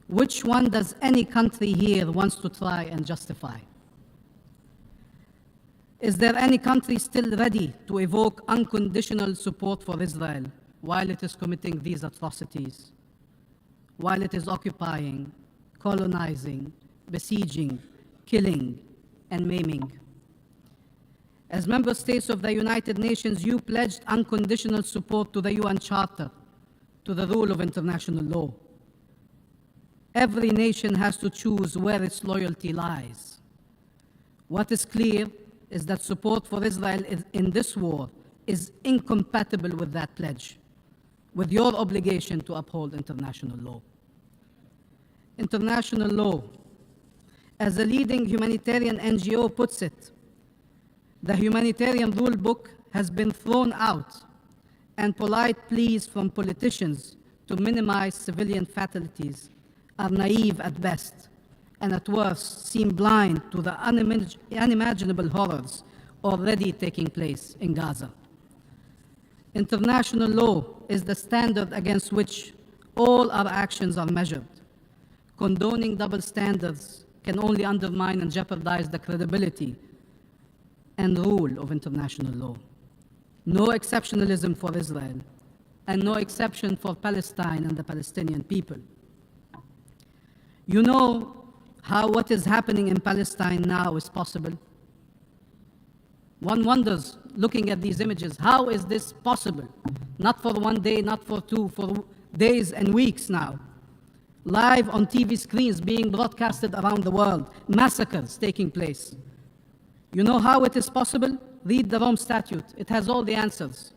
Which one does any country here wants to try and justify? Is there any country still ready to evoke unconditional support for Israel while it is committing these atrocities, while it is occupying, colonizing, besieging, killing, and maiming? As member states of the United Nations, you pledged unconditional support to the UN Charter, to the rule of international law. Every nation has to choose where its loyalty lies. What is clear is that support for Israel in this war is incompatible with that pledge, with your obligation to uphold international law. International law, as a leading humanitarian NGO puts it, the humanitarian rule book has been thrown out, and polite pleas from politicians to minimize civilian fatalities are naive at best, and at worst seem blind to the unimaginable horrors already taking place in Gaza. International law is the standard against which all our actions are measured. Condoning double standards can only undermine and jeopardize the credibility and rule of international law. No exceptionalism for Israel, and no exception for Palestine and the Palestinian people. You know how what is happening in Palestine now is possible? One wonders, looking at these images, how is this possible? Not for one day, not for two, for days and weeks now. Live on TV screens being broadcasted around the world, massacres taking place. You know how it is possible? Read the Rome Statute. It has all the answers.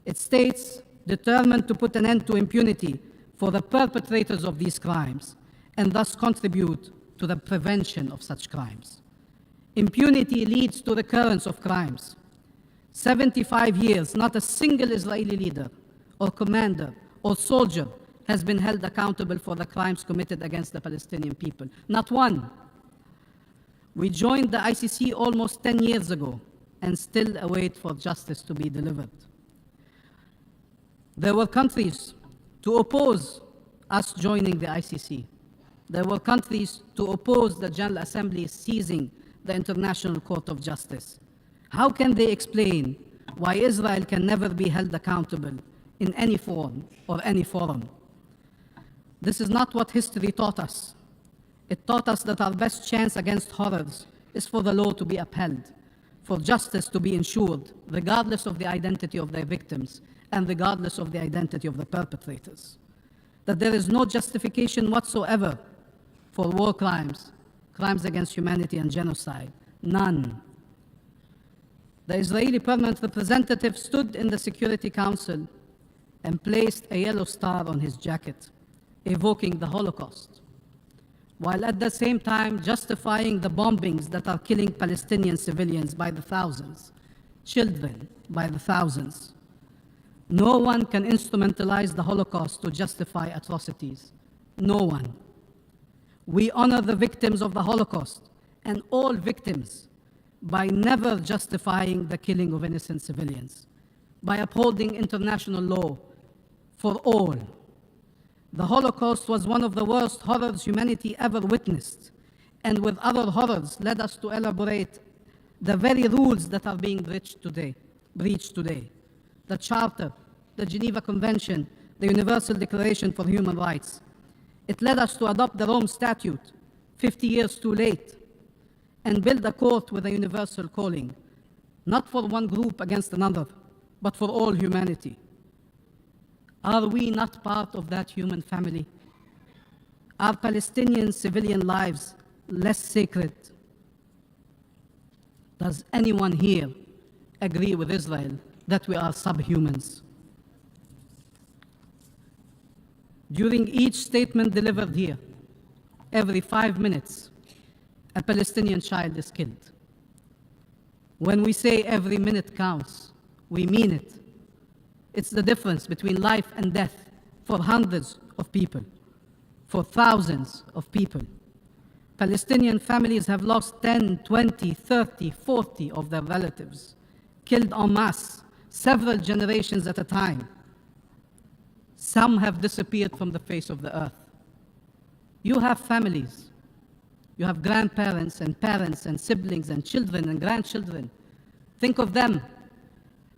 It states, determined to put an end to impunity for the perpetrators of these crimes, and thus contribute to the prevention of such crimes. Impunity leads to recurrence of crimes. 75 years, not a single Israeli leader or commander or soldier has been held accountable for the crimes committed against the Palestinian people. Not one. We joined the ICC almost 10 years ago and still await for justice to be delivered. There were countries to oppose us joining the ICC. There were countries to oppose the General Assembly seizing the International Court of Justice. How can they explain why Israel can never be held accountable in any form or any forum? This is not what history taught us. It taught us that our best chance against horrors is for the law to be upheld, for justice to be ensured, regardless of the identity of their victims and regardless of the identity of the perpetrators. That there is no justification whatsoever for war crimes, crimes against humanity and genocide. None. The Israeli permanent representative stood in the Security Council and placed a yellow star on his jacket, evoking the Holocaust, while at the same time justifying the bombings that are killing Palestinian civilians by the thousands, children by the thousands. No one can instrumentalize the Holocaust to justify atrocities. No one. We honor the victims of the Holocaust and all victims by never justifying the killing of innocent civilians, by upholding international law for all. The Holocaust was one of the worst horrors humanity ever witnessed, and with other horrors led us to elaborate the very rules that are being breached today. The Charter, the Geneva Convention, the Universal Declaration for Human Rights. It led us to adopt the Rome Statute, 50 years too late, and build a court with a universal calling, not for one group against another, but for all humanity. Are we not part of that human family? Are Palestinian civilian lives less sacred? Does anyone here agree with Israel that we are subhumans? During each statement delivered here, every 5 minutes, a Palestinian child is killed. When we say every minute counts, we mean it. It's the difference between life and death for hundreds of people, for thousands of people. Palestinian families have lost 10, 20, 30, 40 of their relatives, killed en masse, several generations at a time. Some have disappeared from the face of the earth. You have families. You have grandparents and parents and siblings and children and grandchildren. Think of them.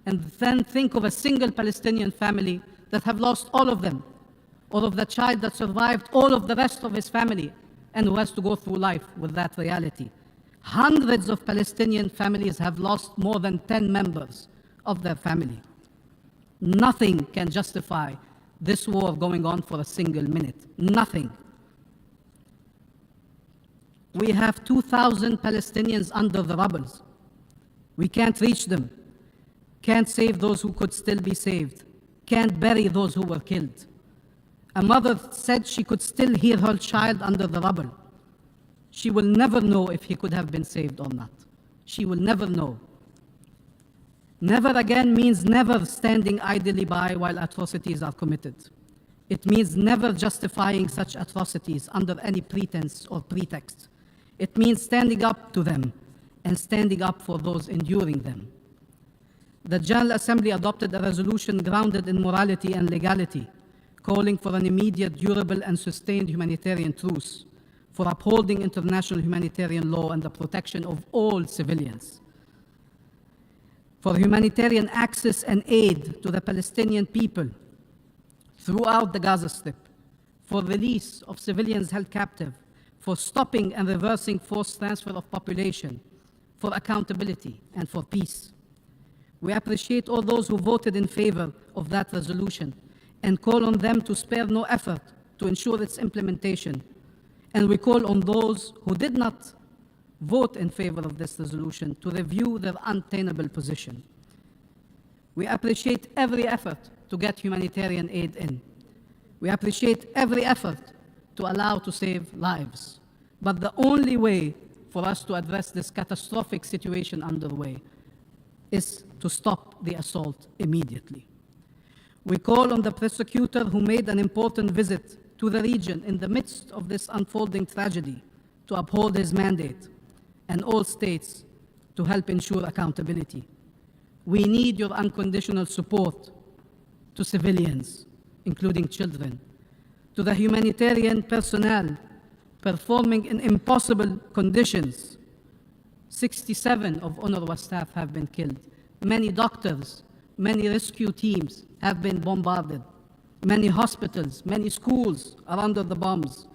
And then think of a single Palestinian family that have lost all of them, or of the child that survived all of the rest of his family and who has to go through life with that reality. Hundreds of Palestinian families have lost more than 10 members of their family. Nothing can justify this war going on for a single minute. Nothing. We have 2,000 Palestinians under the rubble. We can't reach them, can't save those who could still be saved, can't bury those who were killed. A mother said she could still hear her child under the rubble. She will never know if he could have been saved or not. She will never know. Never again means never standing idly by while atrocities are committed. It means never justifying such atrocities under any pretense or pretext. It means standing up to them and standing up for those enduring them. The General Assembly adopted a resolution grounded in morality and legality, calling for an immediate, durable, and sustained humanitarian truce, for upholding international humanitarian law and the protection of all civilians, for humanitarian access and aid to the Palestinian people throughout the Gaza Strip, for release of civilians held captive, for stopping and reversing forced transfer of population, for accountability, and for peace. We appreciate all those who voted in favor of that resolution and call on them to spare no effort to ensure its implementation. And we call on those who did not vote in favor of this resolution to review their untenable position. We appreciate every effort to get humanitarian aid in. We appreciate every effort to allow to save lives. But the only way for us to address this catastrophic situation underway is to stop the assault immediately. We call on the prosecutor who made an important visit to the region in the midst of this unfolding tragedy to uphold his mandate, and all states to help ensure accountability. We need your unconditional support to civilians, including children, to the humanitarian personnel performing in impossible conditions. 67 of UNRWA staff have been killed. Many doctors, many rescue teams have been bombarded. Many hospitals, many schools are under the bombs.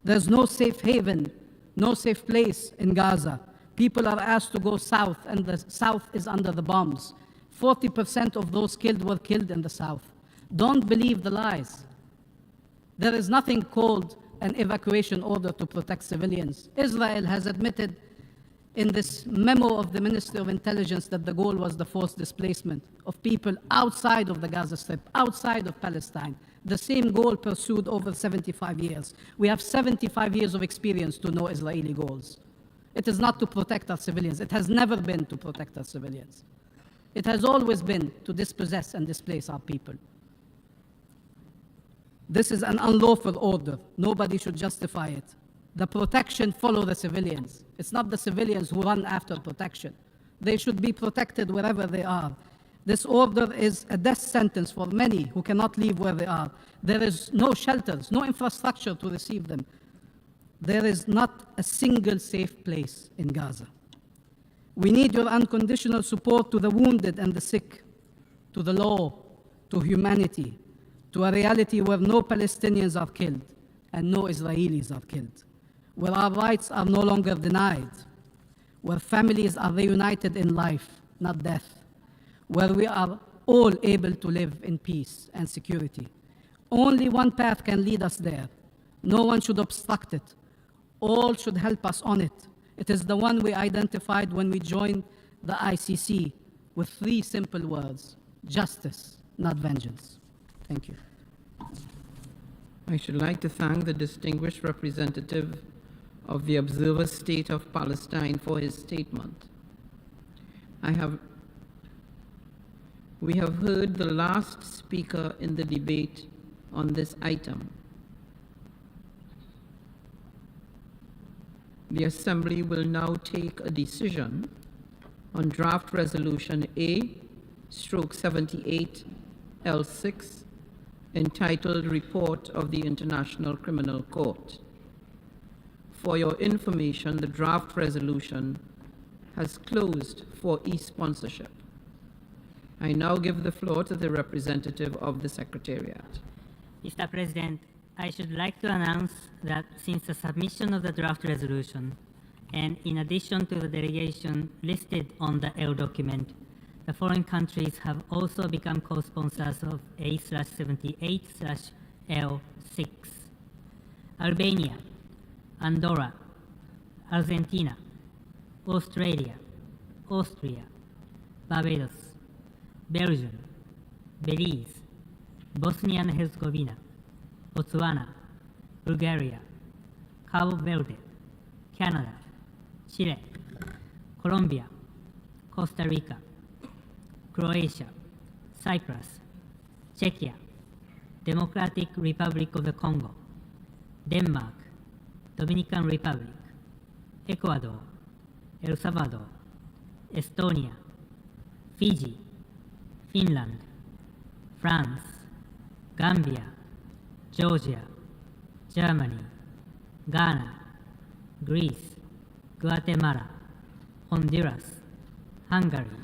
There's no safe haven, no safe place in Gaza. People are asked to go south, and the south is under the bombs. 40% of those killed were killed in the south. Don't believe the lies. There is nothing called an evacuation order to protect civilians. Israel has admitted in this memo of the Ministry of Intelligence that the goal was the forced displacement of people outside of the Gaza Strip, outside of Palestine. The same goal pursued over 75 years. We have 75 years of experience to know Israeli goals. It is not to protect our civilians. It has never been to protect our civilians. It has always been to dispossess and displace our people. This is an unlawful order. Nobody should justify it. The protection follows the civilians. It's not the civilians who run after protection. They should be protected wherever they are. This order is a death sentence for many who cannot leave where they are. There is no shelters, no infrastructure to receive them. There is not a single safe place in Gaza. We need your unconditional support to the wounded and the sick, to the law, to humanity, to a reality where no Palestinians are killed and no Israelis are killed, where our rights are no longer denied, where families are reunited in life, not death, where we are all able to live in peace and security. Only one path can lead us there. No one should obstruct it. All should help us on it. It is the one we identified when we joined the ICC with 3 simple words: justice, not vengeance. Thank you. I should like to thank the distinguished representative of the Observer State of Palestine for his statement. We have heard the last speaker in the debate on this item. The Assembly will now take a decision on draft resolution A/78L6 entitled Report of the International Criminal Court. For your information, the draft resolution has closed for e-sponsorship. I now give the floor to the representative of the Secretariat. Mr. President, I should like to announce that since the submission of the draft resolution, and in addition to the delegation listed on the L document, the foreign countries have also become co-sponsors of A/78/L6. Albania, Andorra, Argentina, Australia, Austria, Barbados, Belgium, Belize, Bosnia and Herzegovina, Botswana, Bulgaria, Cabo Verde, Canada, Chile, Colombia, Costa Rica, Croatia, Cyprus, Czechia, Democratic Republic of the Congo, Denmark, Dominican Republic, Ecuador, El Salvador, Estonia, Fiji, Finland, France, Gambia, Georgia, Germany, Ghana, Greece, Guatemala, Honduras, Hungary,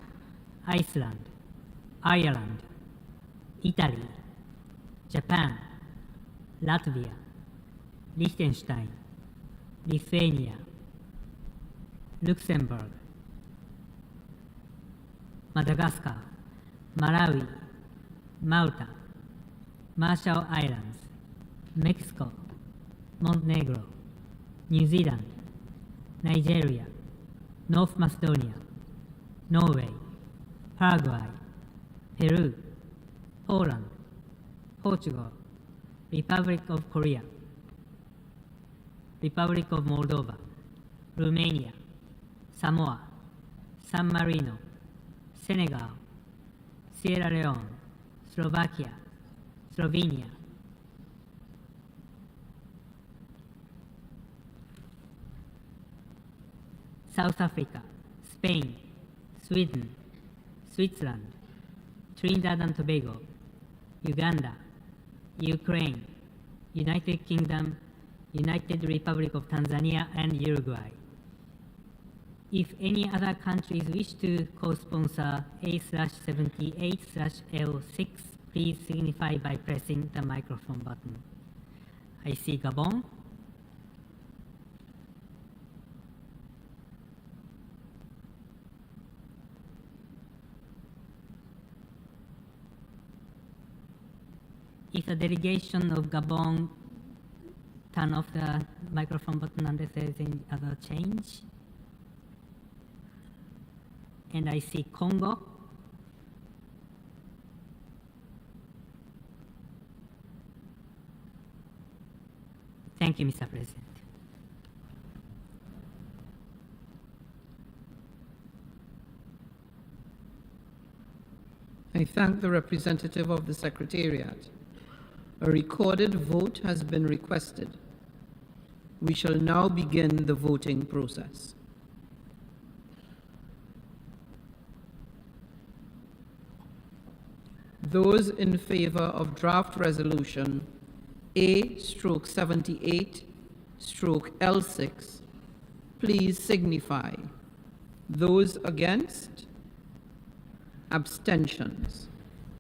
Iceland, Ireland, Italy, Japan, Latvia, Liechtenstein, Lithuania, Luxembourg, Madagascar, Malawi, Malta, Marshall Islands, Mexico, Montenegro, New Zealand, Nigeria, North Macedonia, Norway, Paraguay, Peru, Poland, Portugal, Republic of Korea, Republic of Moldova, Romania, Samoa, San Marino, Senegal, Sierra Leone, Slovakia, Slovenia, South Africa, Spain, Sweden, Switzerland, Trinidad and Tobago, Uganda, Ukraine, United Kingdom, United Republic of Tanzania, and Uruguay. If any other countries wish to co-sponsor A/78/L6, please signify by pressing the microphone button. I see Gabon, if the delegation of Gabon turn off the microphone button unless there is any other change. And I see Congo, thank you, Mr. President. I thank the representative of the Secretariat. A recorded vote has been requested. We shall now begin the voting process. Those in favor of draft resolution A/78/L6, please signify. Those against? Abstentions.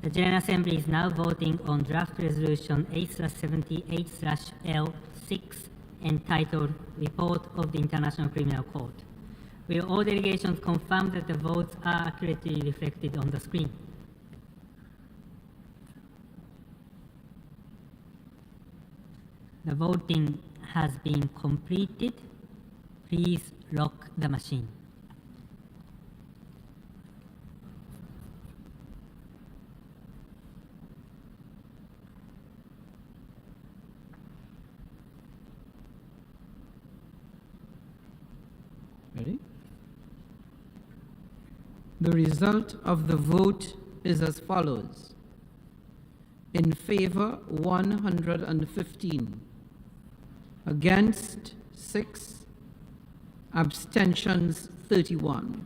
The General Assembly is now voting on draft resolution A/78/L6 entitled Report of the International Criminal Court. Will all delegations confirm that the votes are accurately reflected on the screen? The voting has been completed. Please lock the machine. Ready? The result of the vote is as follows. In favor, 115. Against, 6. Abstentions, 31.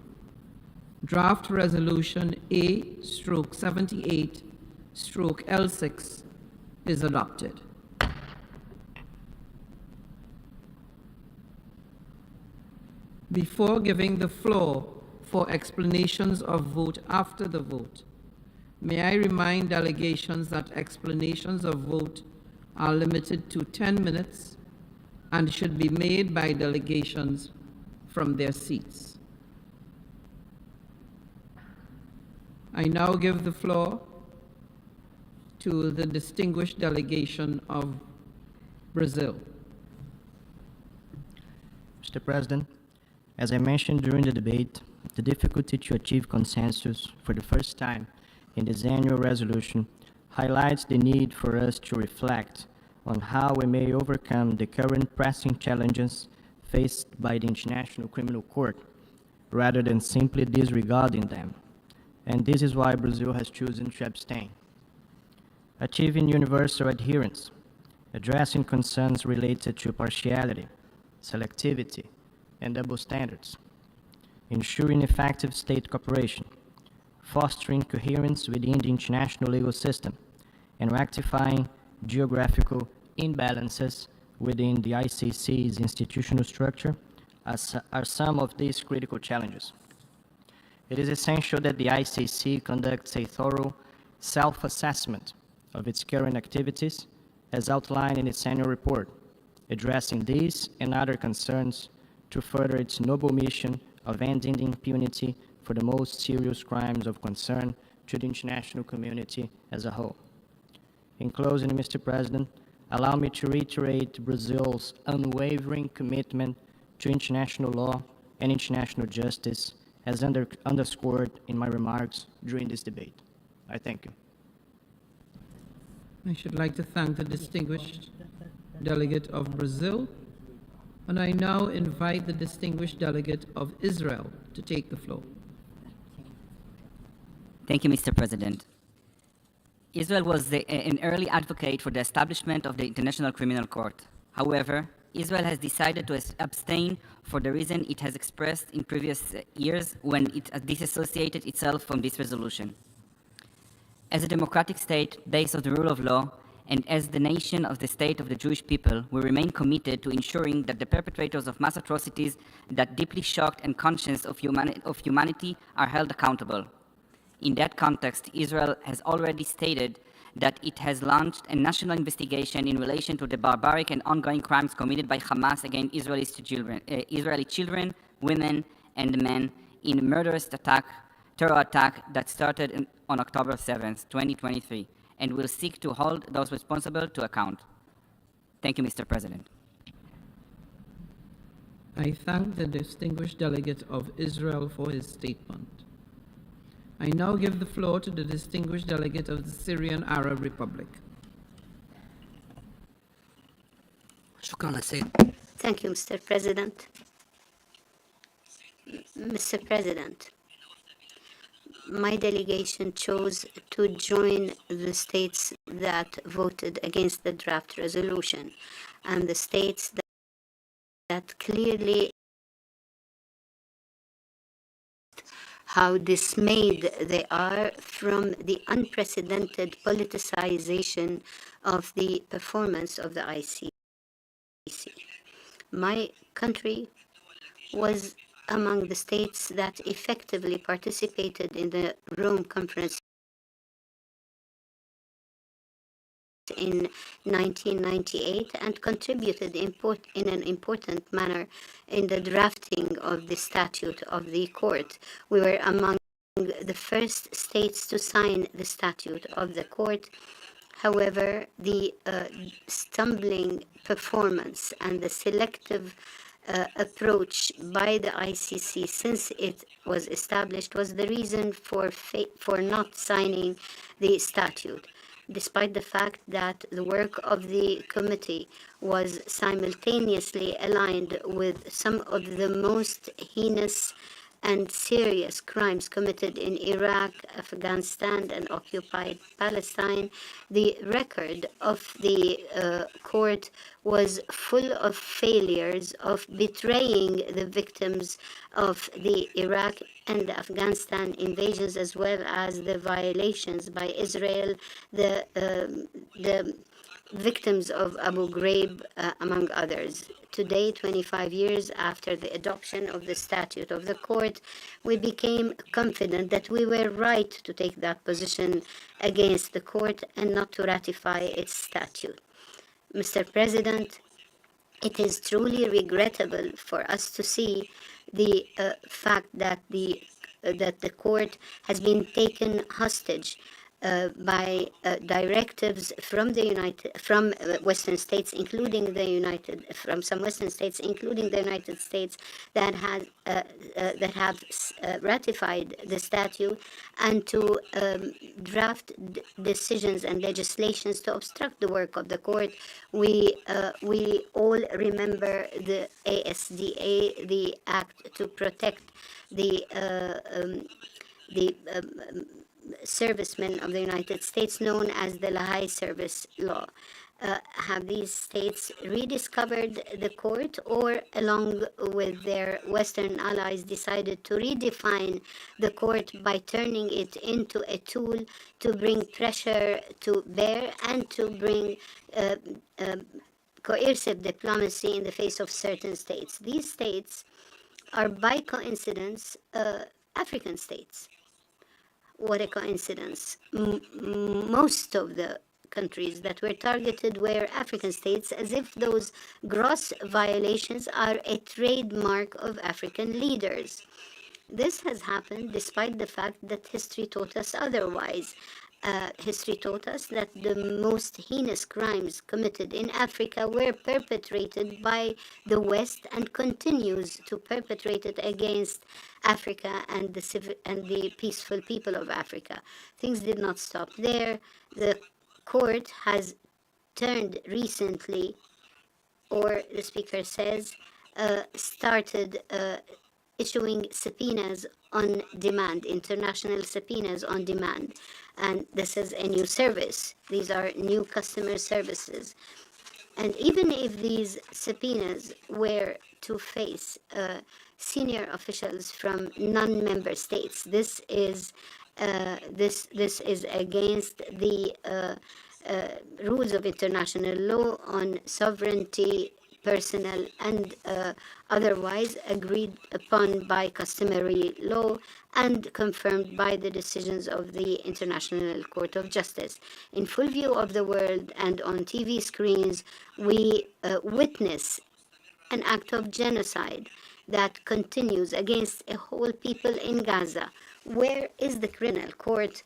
Draft resolution A/78/L6 is adopted. Before giving the floor for explanations of vote after the vote, may I remind delegations that explanations of vote are limited to 10 minutes and should be made by delegations from their seats. I now give the floor to the distinguished delegation of Brazil. Mr. President, as I mentioned during the debate, the difficulty to achieve consensus for the first time in this annual resolution highlights the need for us to reflect on how we may overcome the current pressing challenges faced by the International Criminal Court, rather than simply disregarding them. And this is why Brazil has chosen to abstain. Achieving universal adherence, addressing concerns related to partiality, selectivity, and double standards, ensuring effective state cooperation, fostering coherence within the international legal system, and rectifying geographical imbalances within the ICC's institutional structure are some of these critical challenges. It is essential that the ICC conducts a thorough self-assessment of its current activities as outlined in its annual report, addressing these and other concerns to further its noble mission of ending impunity for the most serious crimes of concern to the international community as a whole. In closing, Mr. President, allow me to reiterate Brazil's unwavering commitment to international law and international justice as underscored in my remarks during this debate. I thank you. I should like to thank the distinguished delegate of Brazil, and I now invite the distinguished delegate of Israel to take the floor. Thank you, Mr. President. Israel was an early advocate for the establishment of the International Criminal Court. However, Israel has decided to abstain for the reason it has expressed in previous years when it disassociated itself from this resolution. As a democratic state based on the rule of law, and as the nation of the state of the Jewish people, we remain committed to ensuring that the perpetrators of mass atrocities that deeply shocked and conscious of humanity are held accountable. In that context, Israel has already stated that it has launched a national investigation in relation to the barbaric and ongoing crimes committed by Hamas against Israeli children, women, and men in a murderous terror attack that started on October 7th, 2023, and will seek to hold those responsible to account. Thank you, Mr. President. I thank the distinguished delegate of Israel for his statement. I now give the floor to the distinguished delegate of the Syrian Arab Republic. Thank you, Mr. President. Mr. President, my delegation chose to join the states that voted against the draft resolution and the states that clearly how dismayed they are from the unprecedented politicization of the performance of the ICC. My country was among the states that effectively participated in the Rome Conference in 1998 and contributed in an important manner in the drafting of the statute of the court. We were among the first states to sign the statute of the court. However, the stumbling performance and the selective approach by the ICC since it was established was the reason for not signing the statute, despite the fact that the work of the committee was simultaneously aligned with some of the most heinous and serious crimes committed in Iraq, Afghanistan, and occupied Palestine. The record of the court was full of failures of betraying the victims of the Iraq and the Afghanistan invasions, as well as the violations by Israel, the victims of Abu Ghraib, among others. today, 25 years after the adoption of the statute of the court, we became confident that we were right to take that position against the court and not to ratify its statute. Mr. President, it is truly regrettable for us to see the fact that the court has been taken hostage by directives from Western states, including some Western states, including the United States, that have ratified the statute, and to draft decisions and legislations to obstruct the work of the court. We all remember the ASDA, the Act to Protect the servicemen of the United States, known as the Lehigh Service Law. Have these states rediscovered the court, or along with their Western allies decided to redefine the court by turning it into a tool to bring pressure to bear and to bring coercive diplomacy in the face of certain states? These states are, by coincidence, African states. What a coincidence. Most of the countries that were targeted were African states, as if those gross violations are a trademark of African leaders. This has happened despite the fact that history taught us otherwise. History taught us that the most heinous crimes committed in Africa were perpetrated by the West and continues to perpetrate it against Africa and the peaceful people of Africa. Things did not stop there. The court has turned recently, or the speaker says, started issuing subpoenas on demand, international subpoenas on demand. And this is a new service. These are new customer services. And even if these subpoenas were to face senior officials from non-member states, this is against the rules of international law on sovereignty, personal and otherwise, agreed upon by customary law and confirmed by the decisions of the International Court of Justice. In full view of the world and on TV screens, we witness an act of genocide that continues against a whole people in Gaza. Where is the criminal court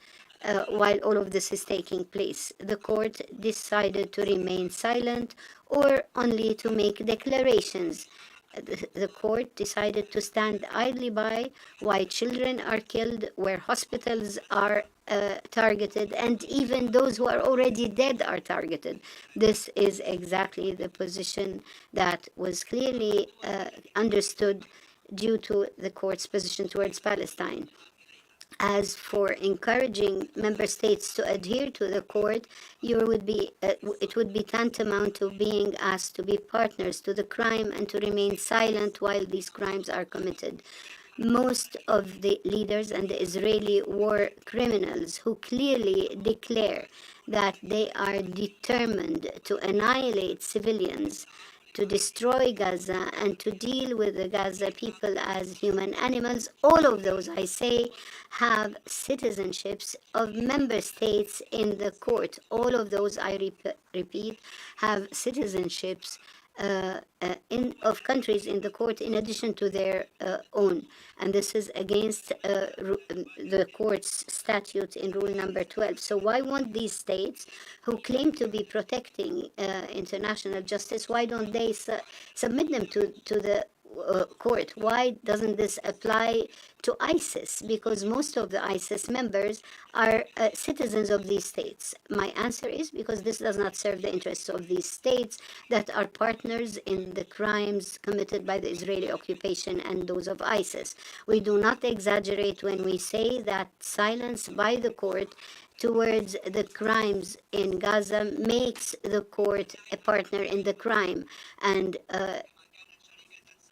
while all of this is taking place? The court decided to remain silent or only to make declarations. The court decided to stand idly by while children are killed, where hospitals are targeted, and even those who are already dead are targeted. This is exactly the position that was clearly understood due to the court's position towards Palestine. As for encouraging member states to adhere to the court, it would be tantamount to being asked to be partners to the crime and to remain silent while these crimes are committed. Most of the leaders and the Israeli war criminals who clearly declare that they are determined to annihilate civilians, to destroy Gaza, and to deal with the Gaza people as human animals, all of those, I say, have citizenships of member states in the court. All of those, I repeat, have citizenships of countries in the court in addition to their own. And this is against the court's statute in rule number 12. So why won't these states who claim to be protecting international justice, why don't they submit them to the court? Why doesn't this apply to ISIS? Because most of the ISIS members are citizens of these states. My answer is because this does not serve the interests of these states that are partners in the crimes committed by the Israeli occupation and those of ISIS. We do not exaggerate when we say that silence by the court towards the crimes in Gaza makes the court a partner in the crime. And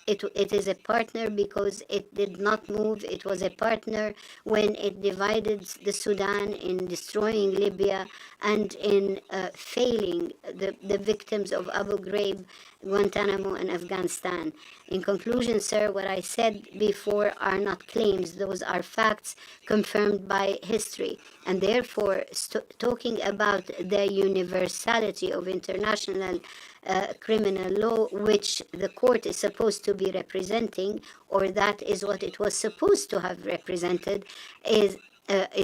it is a partner because it did not move. It was a partner when it divided the Sudan, in destroying Libya, and in failing the victims of Abu Ghraib, Guantanamo, and Afghanistan. In conclusion, sir, what I said before are not claims. Those are facts confirmed by history. And therefore, talking about the universality of international criminal law, which the court is supposed to be representing, or that is what it was supposed to have represented, is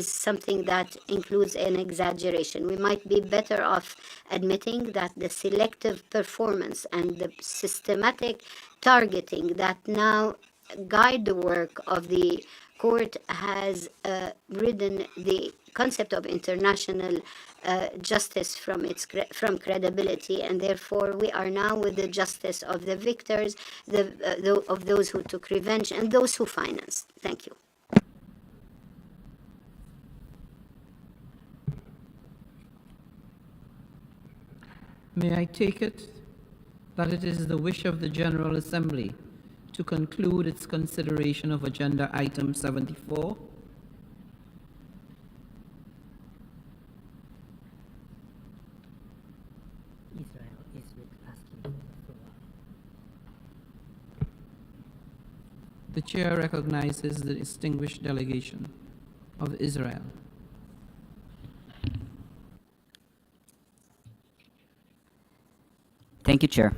something that includes an exaggeration. We might be better off admitting that the selective performance and the systematic targeting that now guide the work of the court has ridden the concept of international justice from credibility, and therefore we are now with the justice of the victors, of those who took revenge, and those who financed. Thank you. May I take it that it is the wish of the General Assembly to conclude its consideration of Agenda Item 74? Israel is asking for the floor. The Chair recognizes the distinguished delegation of Israel. Thank you, Chair.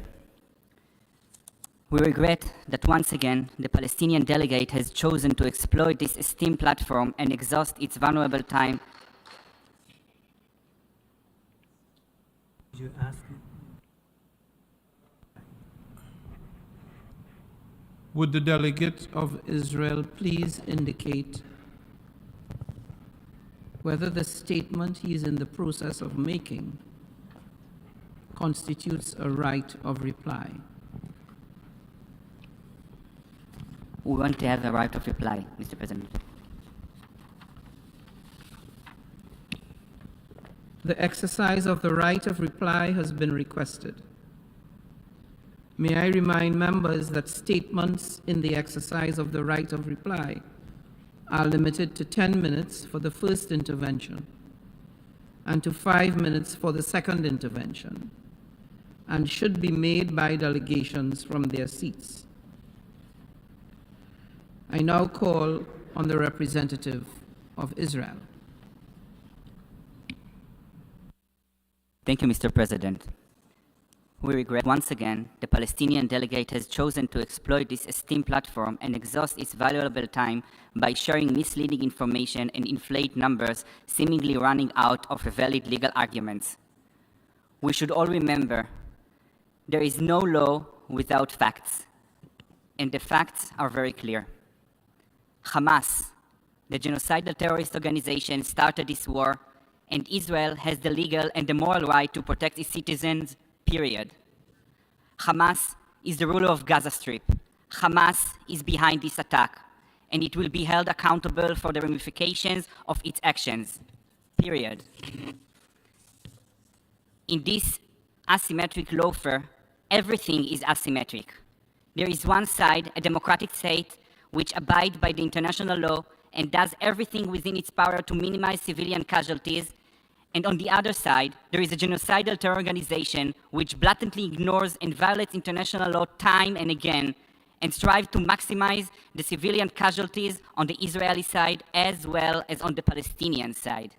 We regret that once again the Palestinian delegate has chosen to exploit this esteemed platform and exhaust its valuable time. You ask. Would the delegate of Israel please indicate whether the statement he is in the process of making constitutes a right of reply? We want to have a right of reply, Mr. President. The exercise of the right of reply has been requested. May I remind members that statements in the exercise of the right of reply are limited to 10 minutes for the first intervention and to 5 minutes for the second intervention, and should be made by delegations from their seats. I now call on the representative of Israel. Thank you, Mr. President. We regret once again the Palestinian delegate has chosen to exploit this esteemed platform and exhaust its valuable time by sharing misleading information and inflate numbers, seemingly running out of valid legal arguments. We should all remember there is no law without facts, and the facts are very clear. Hamas, the genocidal terrorist organization, started this war, and Israel has the legal and the moral right to protect its citizens, period. Hamas is the ruler of Gaza Strip. Hamas is behind this attack, and it will be held accountable for the ramifications of its actions, period. In this asymmetric lawfare, everything is asymmetric. There is one side, a democratic state, which abides by the international law and does everything within its power to minimize civilian casualties. And on the other side, there is a genocidal terror organization which blatantly ignores and violates international law time and again, and strives to maximize the civilian casualties on the Israeli side as well as on the Palestinian side.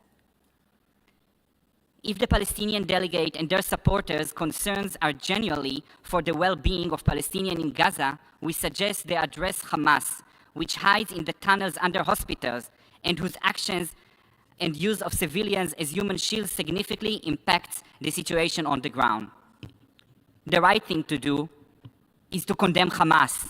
If the Palestinian delegate and their supporters' concerns are genuinely for the well-being of Palestinians in Gaza, we suggest they address Hamas, which hides in the tunnels under hospitals and whose actions and use of civilians as human shields significantly impacts the situation on the ground. The right thing to do is to condemn Hamas.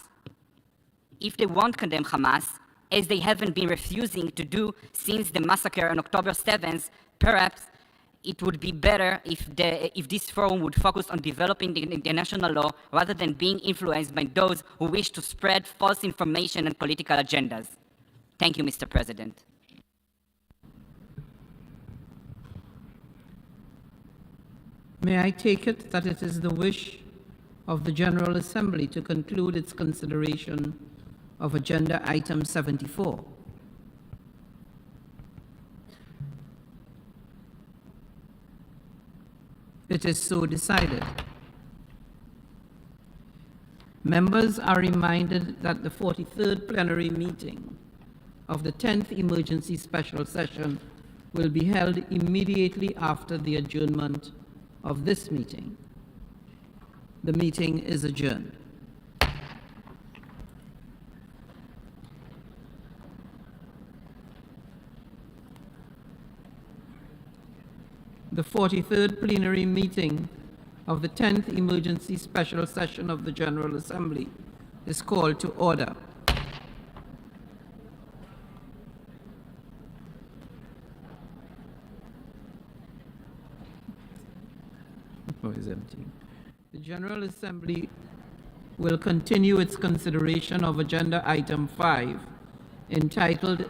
If they won't condemn Hamas, as they haven't been refusing to do since the massacre on October 7th, perhaps it would be better if this forum would focus on developing the international law rather than being influenced by those who wish to spread false information and political agendas. Thank you, Mr. President. May I take it that it is the wish of the General Assembly to conclude its consideration of Agenda Item 74. It is so decided. Members are reminded that the 43rd plenary meeting of the 10th Emergency Special Session will be held immediately after the adjournment of this meeting. The meeting is adjourned. The 43rd plenary meeting of the 10th Emergency Special Session of the General Assembly is called to order. Oh, it's empty. The General Assembly will continue its consideration of Agenda Item 5, entitled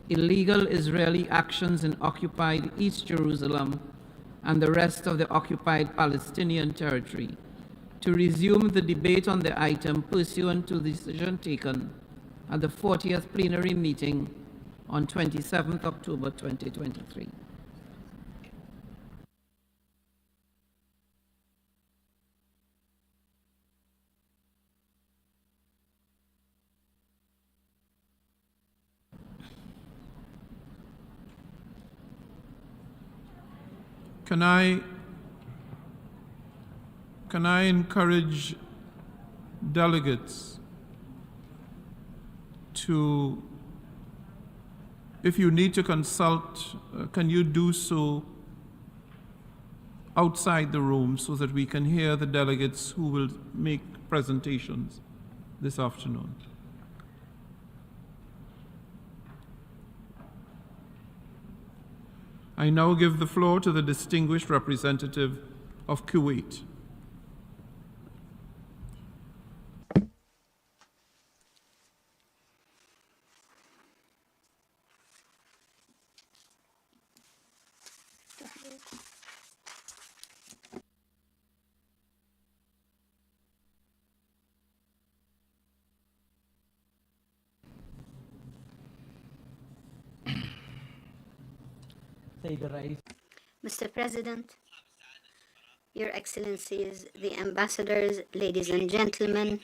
Illegal Israeli Actions in Occupied East Jerusalem and the rest of the occupied Palestinian territory, to resume the debate on the item pursuant to the decision taken at the 40th plenary meeting on 27th October 2023. Can I encourage delegates to, if you need to consult, can you do so outside the room so that we can hear the delegates who will make presentations this afternoon? I now give the floor to the distinguished representative of Kuwait. Mr. President, Your Excellencies, the ambassadors, ladies and gentlemen,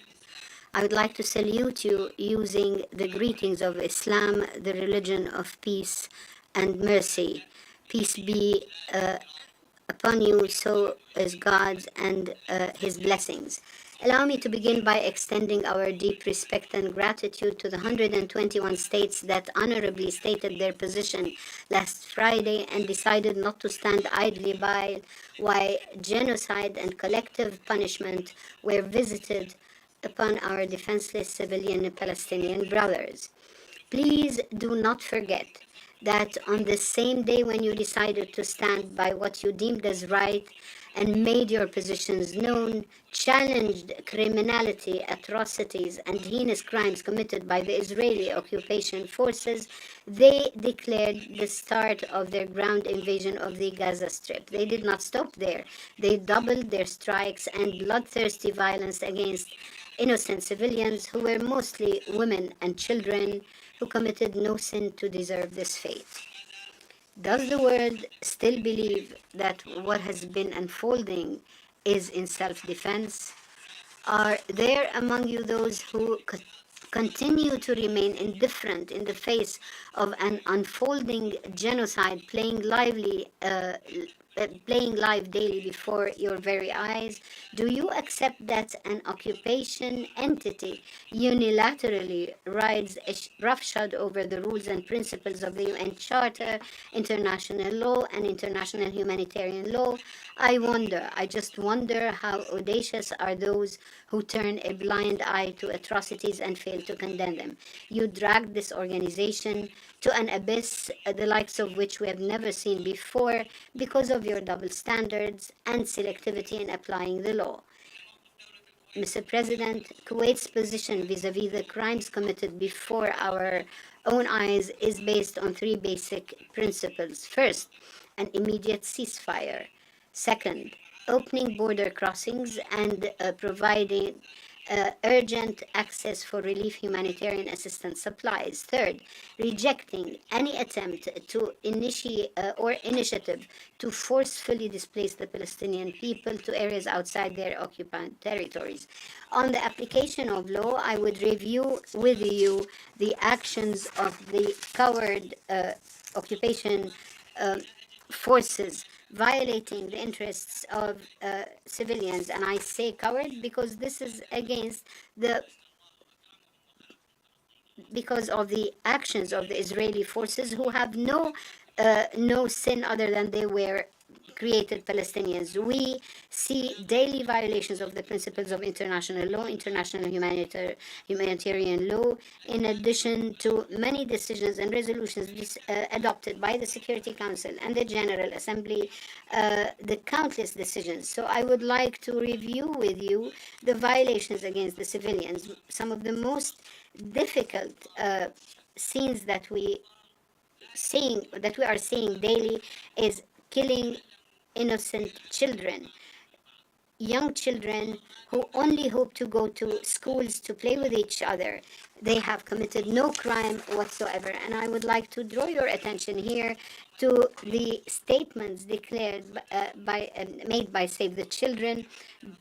I would like to salute you using the greetings of Islam, the religion of peace and mercy. Peace be upon you, so is God's and His blessings. Allow me to begin by extending our deep respect and gratitude to the 121 states that honorably stated their position last Friday and decided not to stand idly by while genocide and collective punishment were visited upon our defenseless civilian Palestinian brothers. Please do not forget that on the same day when you decided to stand by what you deemed as right and made your positions known, challenged criminality, atrocities, and heinous crimes committed by the Israeli occupation forces, they declared the start of their ground invasion of the Gaza Strip. They did not stop there. They doubled their strikes and bloodthirsty violence against innocent civilians who were mostly women and children who committed no sin to deserve this fate. Does the world still believe that what has been unfolding is in self-defense? Are there among you those who continue to remain indifferent in the face of an unfolding genocide playing live daily before your very eyes? Do you accept that an occupation entity unilaterally rides roughshod over the rules and principles of the UN Charter, international law, and international humanitarian law? I just wonder how audacious are those who turn a blind eye to atrocities and fail to condemn them. You dragged this organization to an abyss the likes of which we have never seen before because of your double standards and selectivity in applying the law. Mr. President, Kuwait's position vis-à-vis the crimes committed before our own eyes is based on three basic principles. First, an immediate ceasefire. Second, opening border crossings and providing urgent access for relief humanitarian assistance supplies. Third, rejecting any attempt to initiate or initiative to forcefully displace the Palestinian people to areas outside their occupied territories. On the application of law, I would review with you the actions of the coward occupation forces violating the interests of civilians. And I say coward because this is against the because of the actions of the Israeli forces, who have no sin other than they were created Palestinians. We see daily violations of the principles of international law, international humanitarian law, in addition to many decisions and resolutions adopted by the Security Council and the General Assembly, the countless decisions. So I would like to review with you the violations against the civilians. Some of the most difficult scenes that we are seeing daily is killing innocent children, young children who only hope to go to schools to play with each other. They have committed no crime whatsoever. And I would like to draw your attention here to the statements declared made by Save the Children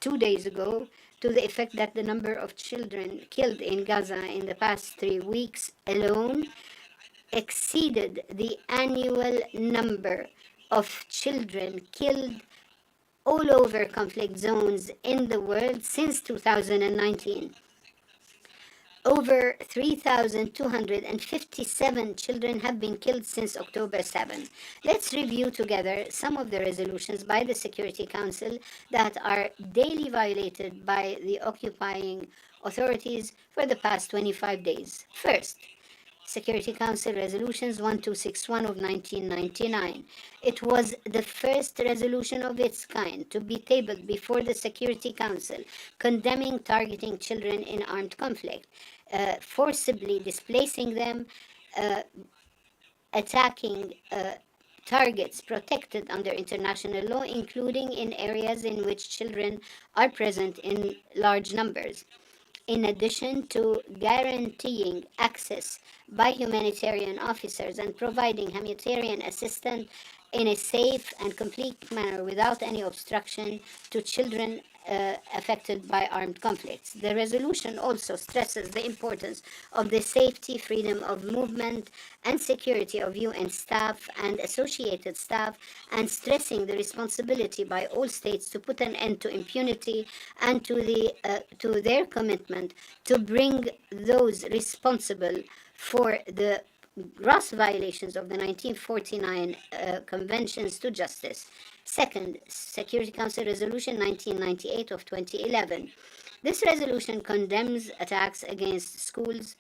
2 days ago, to the effect that the number of children killed in Gaza in the past 3 weeks alone exceeded the annual number of children killed all over conflict zones in the world since 2019. Over 3,257 children have been killed since October 7. Let's review together some of the resolutions by the Security Council that are daily violated by the occupying authorities for the past 25 days. First, Security Council Resolutions 1261 of 1999. It was the first resolution of its kind to be tabled before the Security Council, condemning targeting children in armed conflict, forcibly displacing them, attacking targets protected under international law, including in areas in which children are present in large numbers. In addition to guaranteeing access by humanitarian officers and providing humanitarian assistance in a safe and complete manner without any obstruction to children affected by armed conflicts. The resolution also stresses the importance of the safety, freedom of movement, and security of UN staff and associated staff, and stressing the responsibility by all states to put an end to impunity and to their commitment to bring those responsible for the gross violations of the 1949 conventions to justice. Second, Security Council Resolution 1998 of 2011. This resolution condemns attacks against schools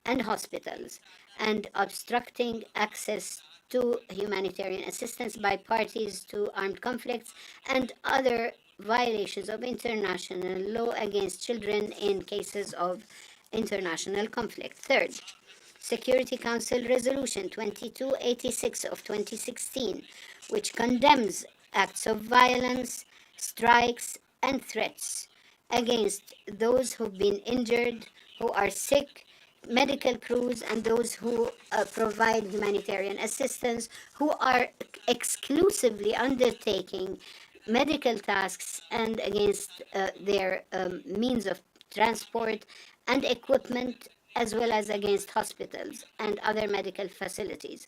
and hospitals and obstructing access to humanitarian assistance by parties to armed conflicts and other violations of international law against children in cases of international conflict. Third, Security Council Resolution 2286 of 2016, which condemns acts of violence, strikes, and threats against those who've been injured, who are sick, medical crews, and those who provide humanitarian assistance, who are exclusively undertaking medical tasks and against their means of transport and equipment, as well as against hospitals and other medical facilities.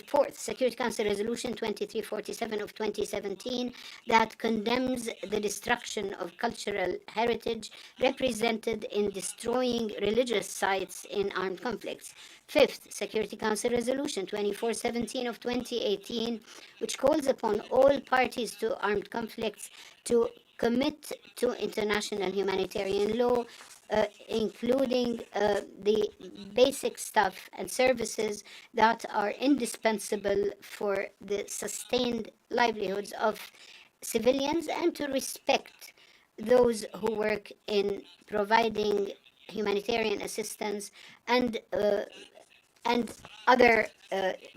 Fourth, Security Council Resolution 2347 of 2017 that condemns the destruction of cultural heritage represented in destroying religious sites in armed conflicts. Fifth, Security Council Resolution 2417 of 2018, which calls upon all parties to armed conflicts to commit to international humanitarian law, including the basic stuff and services that are indispensable for the sustained livelihoods of civilians, and to respect those who work in providing humanitarian assistance and other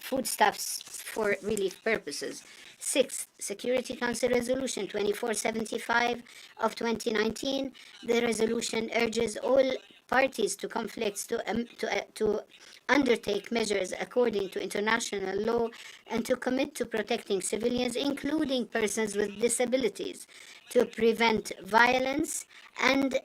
foodstuffs for relief purposes. Sixth, Security Council Resolution 2475 of 2019. The resolution urges all parties to conflicts to undertake measures according to international law and to commit to protecting civilians, including persons with disabilities, to prevent violence and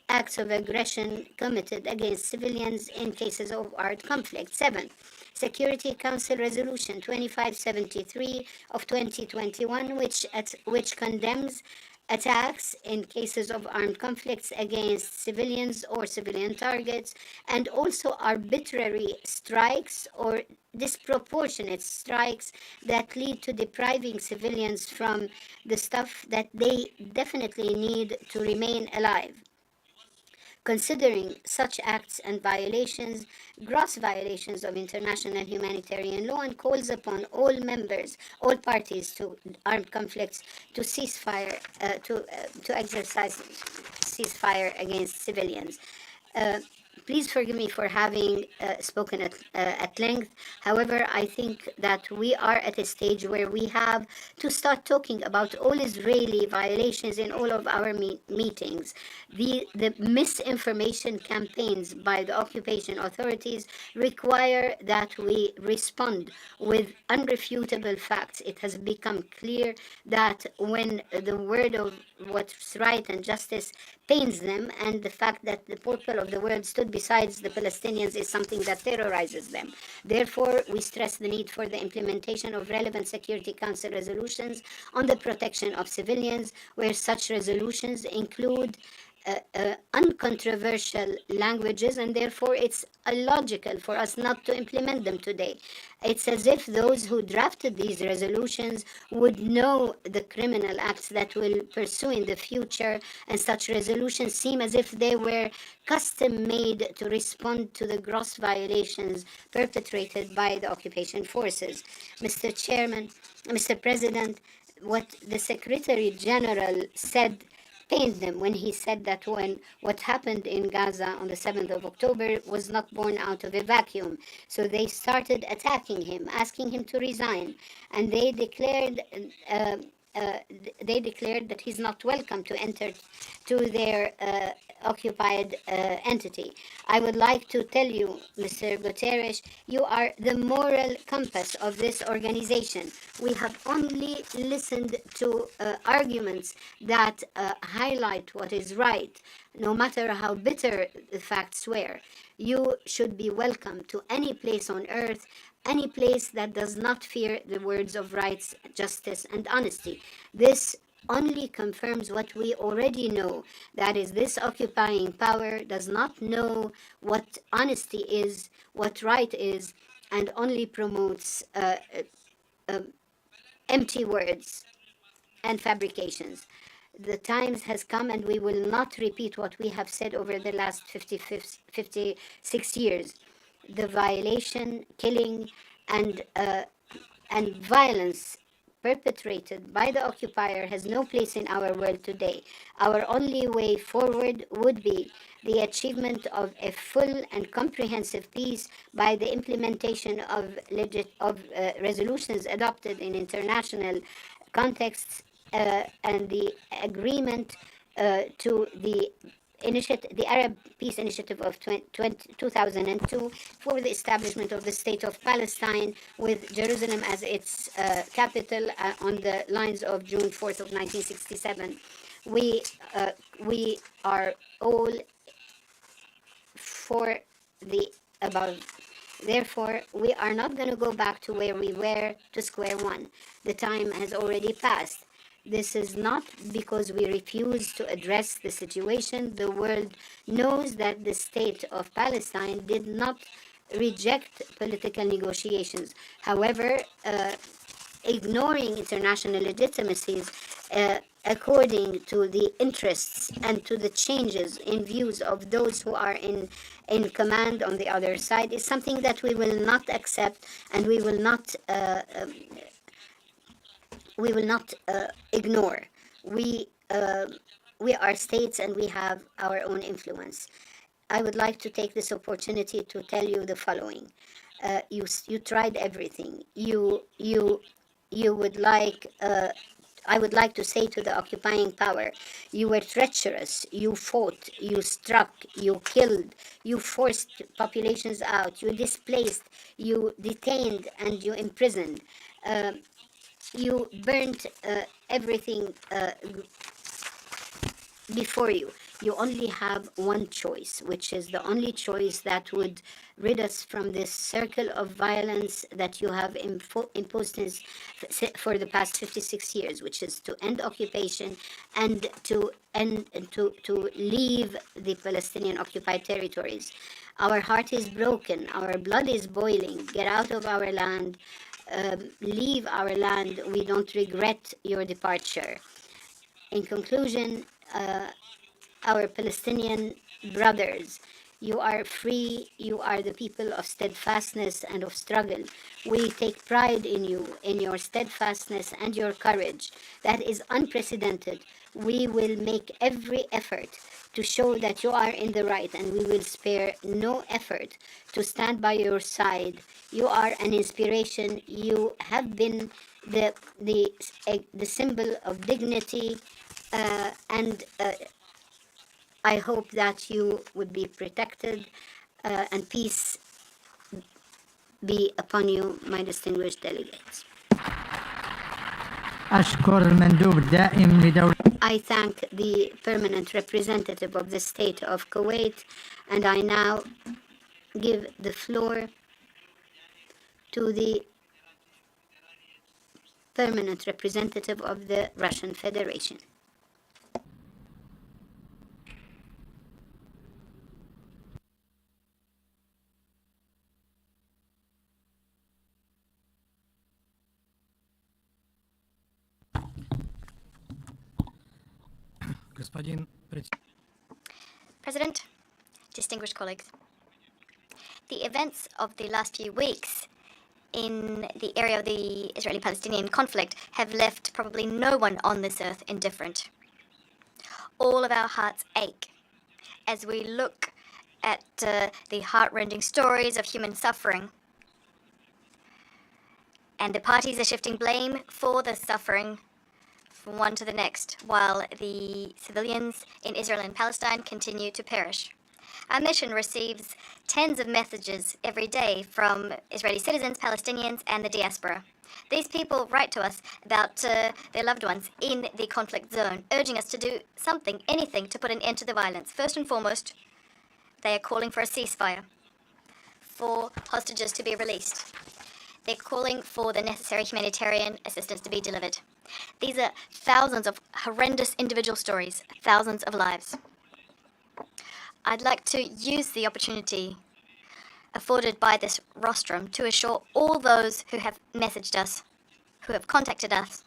acts of aggression committed against civilians in cases of armed conflict. 7. Security Council Resolution 2573 of 2021, which condemns attacks in cases of armed conflicts against civilians or civilian targets, and also arbitrary strikes or disproportionate strikes that lead to depriving civilians from the stuff that they definitely need to remain alive. Considering such acts and violations, gross violations of international humanitarian law, and calls upon all parties to armed conflicts to cease fire, to exercise ceasefire against civilians. Please forgive me for having spoken at length. However, I think that we are at a stage where we have to start talking about all Israeli violations in all of our meetings. The misinformation campaigns by the occupation authorities require that we respond with unrefutable facts. It has become clear that when the word of what's right and justice pains them, and the fact that the people of the world stood besides the Palestinians is something that terrorizes them. Therefore, we stress the need for the implementation of relevant Security Council resolutions on the protection of civilians, where such resolutions include uncontroversial languages, and therefore it's illogical for us not to implement them today. It's as if those who drafted these resolutions would know the criminal acts that will pursue in the future, and such resolutions seem as if they were custom made to respond to the gross violations perpetrated by the occupation forces. Mr. President, what the Secretary General said pained them when he said that what happened in Gaza on the 7th of October was not born out of a vacuum. So they started attacking him, asking him to resign, and they declared that he's not welcome to enter to their occupied entity. I would like to tell you, Mr. Guterres, you are the moral compass of this organization. We have only listened to arguments that highlight what is right, no matter how bitter the facts were. You should be welcome to any place on earth, any place that does not fear the words of rights, justice, and honesty. This only confirms what we already know, that is, this occupying power does not know what honesty is, what right is, and only promotes empty words and fabrications. The times has come, and we will not repeat what we have said over the last 56 years. The violation, killing, and violence perpetrated by the occupier has no place in our world today. Our only way forward would be the achievement of a full and comprehensive peace by the implementation of resolutions adopted in international contexts and the agreement to the Arab Peace Initiative of 2002 for the establishment of the State of Palestine, with Jerusalem as its capital on the lines of June 4th of 1967. We are all for the above. Therefore, we are not going to go back to where we were, to square one. The time has already passed. This is not because we refuse to address the situation. The world knows that the state of Palestine did not reject political negotiations. However, ignoring international legitimacies according to the interests and to the changes in views of those who are in command on the other side is something that we will not accept, and we will not ignore. We are states, and we have our own influence. I would like to take this opportunity to tell you the following. You tried everything. You you would like, I would like to say to the occupying power, you were treacherous, you fought, you struck, you killed, you forced populations out, you displaced, you detained, and you imprisoned. You burnt everything before you. You only have one choice, which is the only choice that would rid us from this circle of violence that you have imposed for the past 56 years, which is to end occupation and to leave the Palestinian occupied territories. Our heart is broken, our blood is boiling. Get out of our land, leave our land. We don't regret your departure. In conclusion, our Palestinian brothers, you are free, you are the people of steadfastness and of struggle. We take pride in you, in your steadfastness and your courage. That is unprecedented. We will make every effort to show that you are in the right, and we will spare no effort to stand by your side. You are an inspiration. You have been the symbol of dignity, and I hope that you would be protected, and peace be upon you, my distinguished delegates. أشكر المندوب الدائم لدولة I thank the permanent representative of the state of Kuwait, and I now give the floor to the permanent representative of the Russian Federation. President, distinguished colleagues, the events of the last few weeks in the area of the Israeli-Palestinian conflict have left probably no one on this earth indifferent. All of our hearts ache as we look at the heart-rending stories of human suffering. And the parties are shifting blame for the suffering from one to the next, while the civilians in Israel and Palestine continue to perish. Our mission receives tens of messages every day from Israeli citizens, Palestinians, and the diaspora. These people write to us about their loved ones in the conflict zone, urging us to do something, anything, to put an end to the violence. First and foremost, they are calling for a ceasefire, for hostages to be released. They're calling for the necessary humanitarian assistance to be delivered. These are thousands of horrendous individual stories, thousands of lives. I'd like to use the opportunity afforded by this rostrum to assure all those who have messaged us, who have contacted us,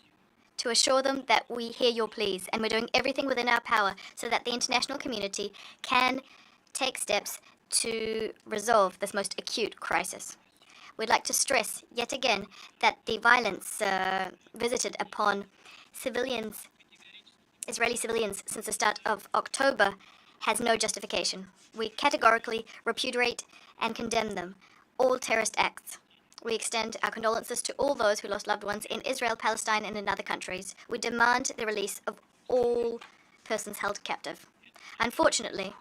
to assure them that we hear your pleas and we're doing everything within our power so that the international community can take steps to resolve this most acute crisis. We'd like to stress yet again that the violence visited upon civilians, Israeli civilians, since the start of October has no justification. We categorically repudiate and condemn them, all terrorist acts. We extend our condolences to all those who lost loved ones in Israel, Palestine, and in other countries. We demand the release of all persons held captive. Unfortunately,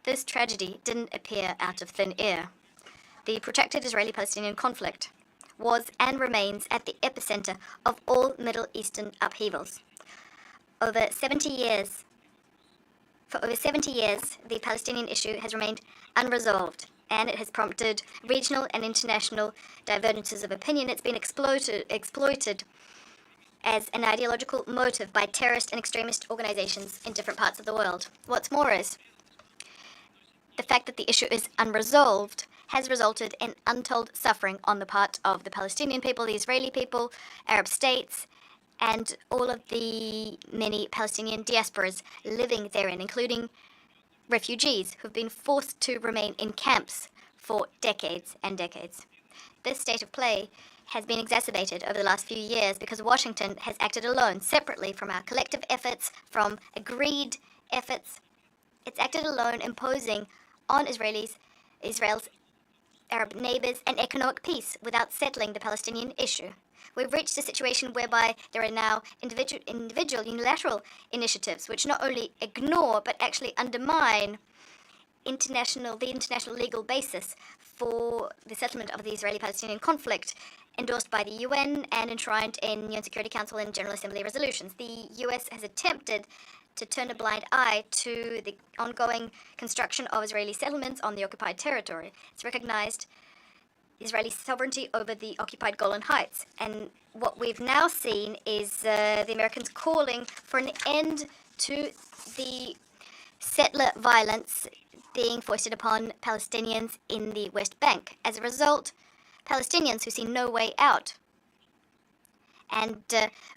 this tragedy didn't appear out of thin air. The protracted Israeli-Palestinian conflict was and remains at the epicenter of all Middle Eastern upheavals. For over 70 years, the Palestinian issue has remained unresolved, and it has prompted regional and international divergences of opinion. It's been exploited as an ideological motive by terrorist and extremist organizations in different parts of the world. What's more is, the fact that the issue is unresolved has resulted in untold suffering on the part of the Palestinian people, the Israeli people, Arab states, and all of the many Palestinian diasporas living therein, including refugees who've been forced to remain in camps for decades and decades. This state of play has been exacerbated over the last few years because Washington has acted alone, separately from our collective efforts, from agreed efforts. It's acted alone, imposing on Israel's Arab neighbors an economic peace without settling the Palestinian issue. We've reached a situation whereby there are now individual unilateral initiatives which not only ignore but actually undermine the international legal basis for the settlement of the Israeli-Palestinian conflict, endorsed by the UN and enshrined in UN Security Council and General Assembly resolutions. The US has attempted to turn a blind eye to the ongoing construction of Israeli settlements on the occupied territory. It's recognized Israeli sovereignty over the occupied Golan Heights. And what we've now seen is the Americans calling for an end to the settler violence being foisted upon Palestinians in the West Bank. As a result, Palestinians who see no way out. And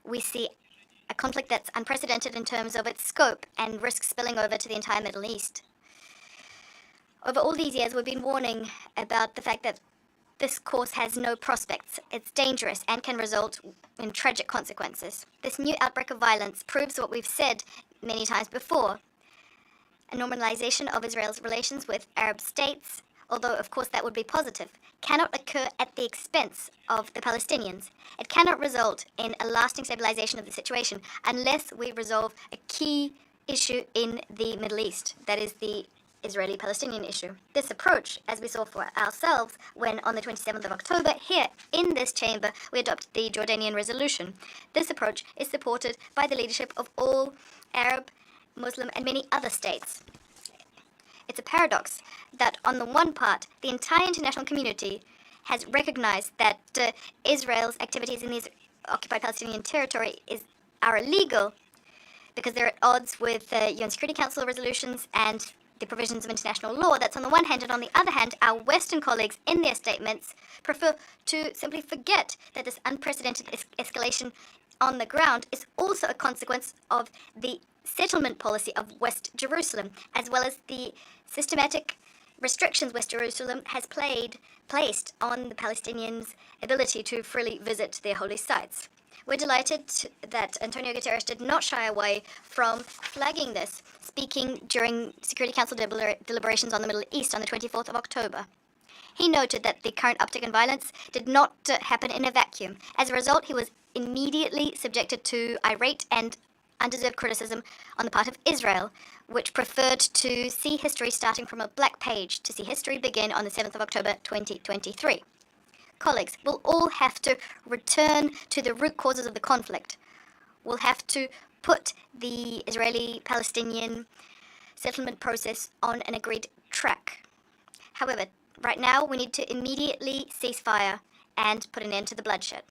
we see a conflict that's unprecedented in terms of its scope and risks spilling over to the entire Middle East. Over all these years, we've been warning about the fact that this course has no prospects. It's dangerous and can result in tragic consequences. This new outbreak of violence proves what we've said many times before. A normalization of Israel's relations with Arab states, although of course that would be positive, cannot occur at the expense of the Palestinians. It cannot result in a lasting stabilization of the situation unless we resolve a key issue in the Middle East, that is the Israeli-Palestinian issue. This approach, as we saw for ourselves when on the 27th of October, here in this chamber, we adopted the Jordanian resolution. This approach is supported by the leadership of all Arab, Muslim, and many other states. It's a paradox that on the one part, the entire international community has recognized that Israel's activities in these occupied Palestinian territory are illegal because they're at odds with UN Security Council resolutions and the provisions of international law. That's on the one hand, and on the other hand, our Western colleagues in their statements prefer to simply forget that this unprecedented escalation on the ground is also a consequence of the settlement policy of West Jerusalem, as well as the systematic restrictions West Jerusalem has placed on the Palestinians' ability to freely visit their holy sites. We're delighted that Antonio Guterres did not shy away from flagging this, speaking during Security Council deliberations on the Middle East on the 24th of October. He noted that the current uptick in violence did not happen in a vacuum. As a result, he was immediately subjected to irate and undeserved criticism on the part of Israel, which preferred to see history starting from a blank page, to see history begin on the 7th of October 2023. Colleagues, we'll all have to return to the root causes of the conflict. We'll have to put the Israeli-Palestinian settlement process on an agreed track. However, right now we need to immediately cease fire and put an end to the bloodshed.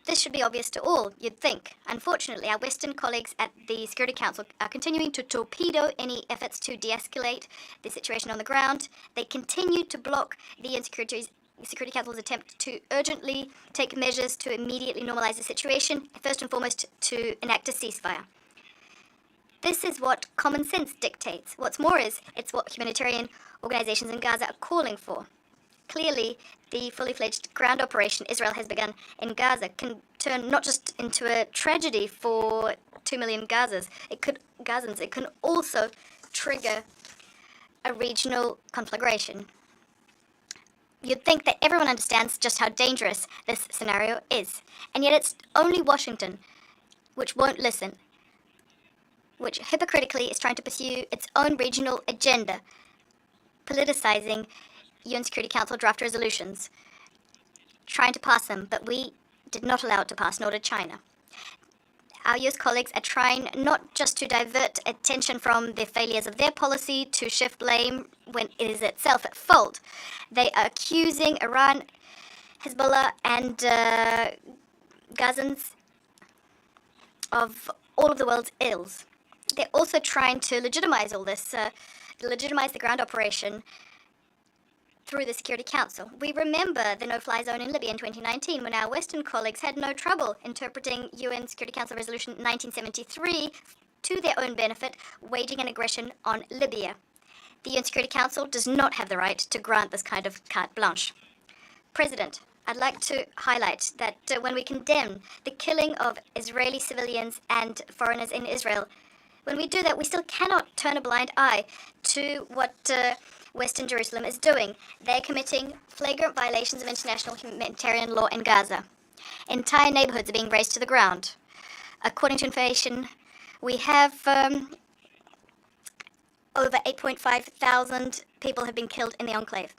This should be obvious to all, you'd think. Unfortunately, our Western colleagues at the Security Council are continuing to torpedo any efforts to de-escalate the situation on the ground. They continue to block the UN Security Council's attempt to urgently take measures to immediately normalize the situation, first and foremost to enact a ceasefire. This is what common sense dictates. What's more is, it's what humanitarian organizations in Gaza are calling for. Clearly, the fully fledged ground operation Israel has begun in Gaza can turn not just into a tragedy for 2 million Gazans, it can also trigger a regional conflagration. You'd think that everyone understands just how dangerous this scenario is, and yet it's only Washington which won't listen, which hypocritically is trying to pursue its own regional agenda, politicizing UN Security Council draft resolutions, trying to pass them, but we did not allow it to pass, nor did China. Our US colleagues are trying not just to divert attention from the failures of their policy to shift blame when it is itself at fault. They are accusing Iran, Hezbollah, and Gazans of all of the world's ills. They're also trying to legitimize all this, legitimize the ground operation through the Security Council. We remember the no-fly zone in Libya in 2019 when our Western colleagues had no trouble interpreting UN Security Council Resolution 1973 to their own benefit, waging an aggression on Libya. The UN Security Council does not have the right to grant this kind of carte blanche. President, I'd like to highlight that when we condemn the killing of Israeli civilians and foreigners in Israel, when we do that, we still cannot turn a blind eye to what Western Jerusalem is doing. They're committing flagrant violations of international humanitarian law in Gaza. Entire neighborhoods are being razed to the ground. According to information, we have over 8.5 thousand people have been killed in the enclave.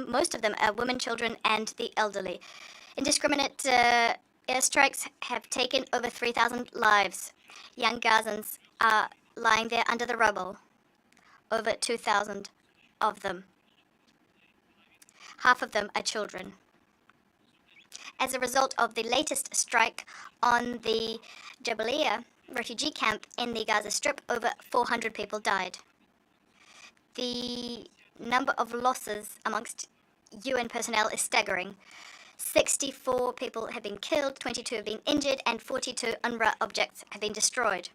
Most of them are women, children, and the elderly. Indiscriminate airstrikes have taken over 3,000 lives. Young Gazans are lying there under the rubble. Over 2,000 of them. Half of them are children. As a result of the latest strike on the Jabalia refugee camp in the Gaza Strip, over 400 people died. The number of losses amongst UN personnel is staggering. 64 people have been killed, 22 have been injured, and 42 UNRWA objects have been destroyed.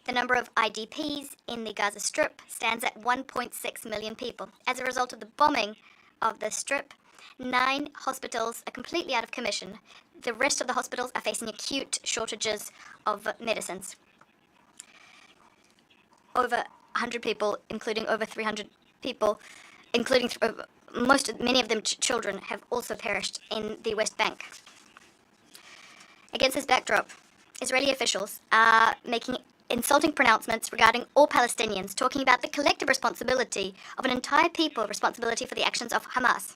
The number of IDPs in the Gaza Strip stands at 1.6 million people. As a result of the bombing of the Strip, 9 hospitals are completely out of commission. The rest of the hospitals are facing acute shortages of medicines. Over 100 people, including over 300 people, including many of them children, have also perished in the West Bank. Against this backdrop, Israeli officials are making insulting pronouncements regarding all Palestinians, talking about the collective responsibility of an entire people, responsibility for the actions of Hamas.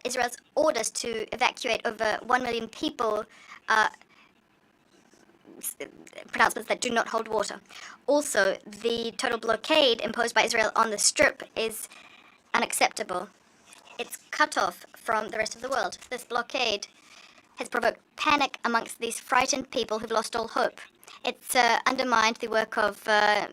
Israel's orders to evacuate over 1 million people are pronouncements that do not hold water. Also, the total blockade imposed by Israel on the Strip is unacceptable. It's cut off from the rest of the world. This blockade has provoked panic amongst these frightened people who've lost all hope. It's undermined the work of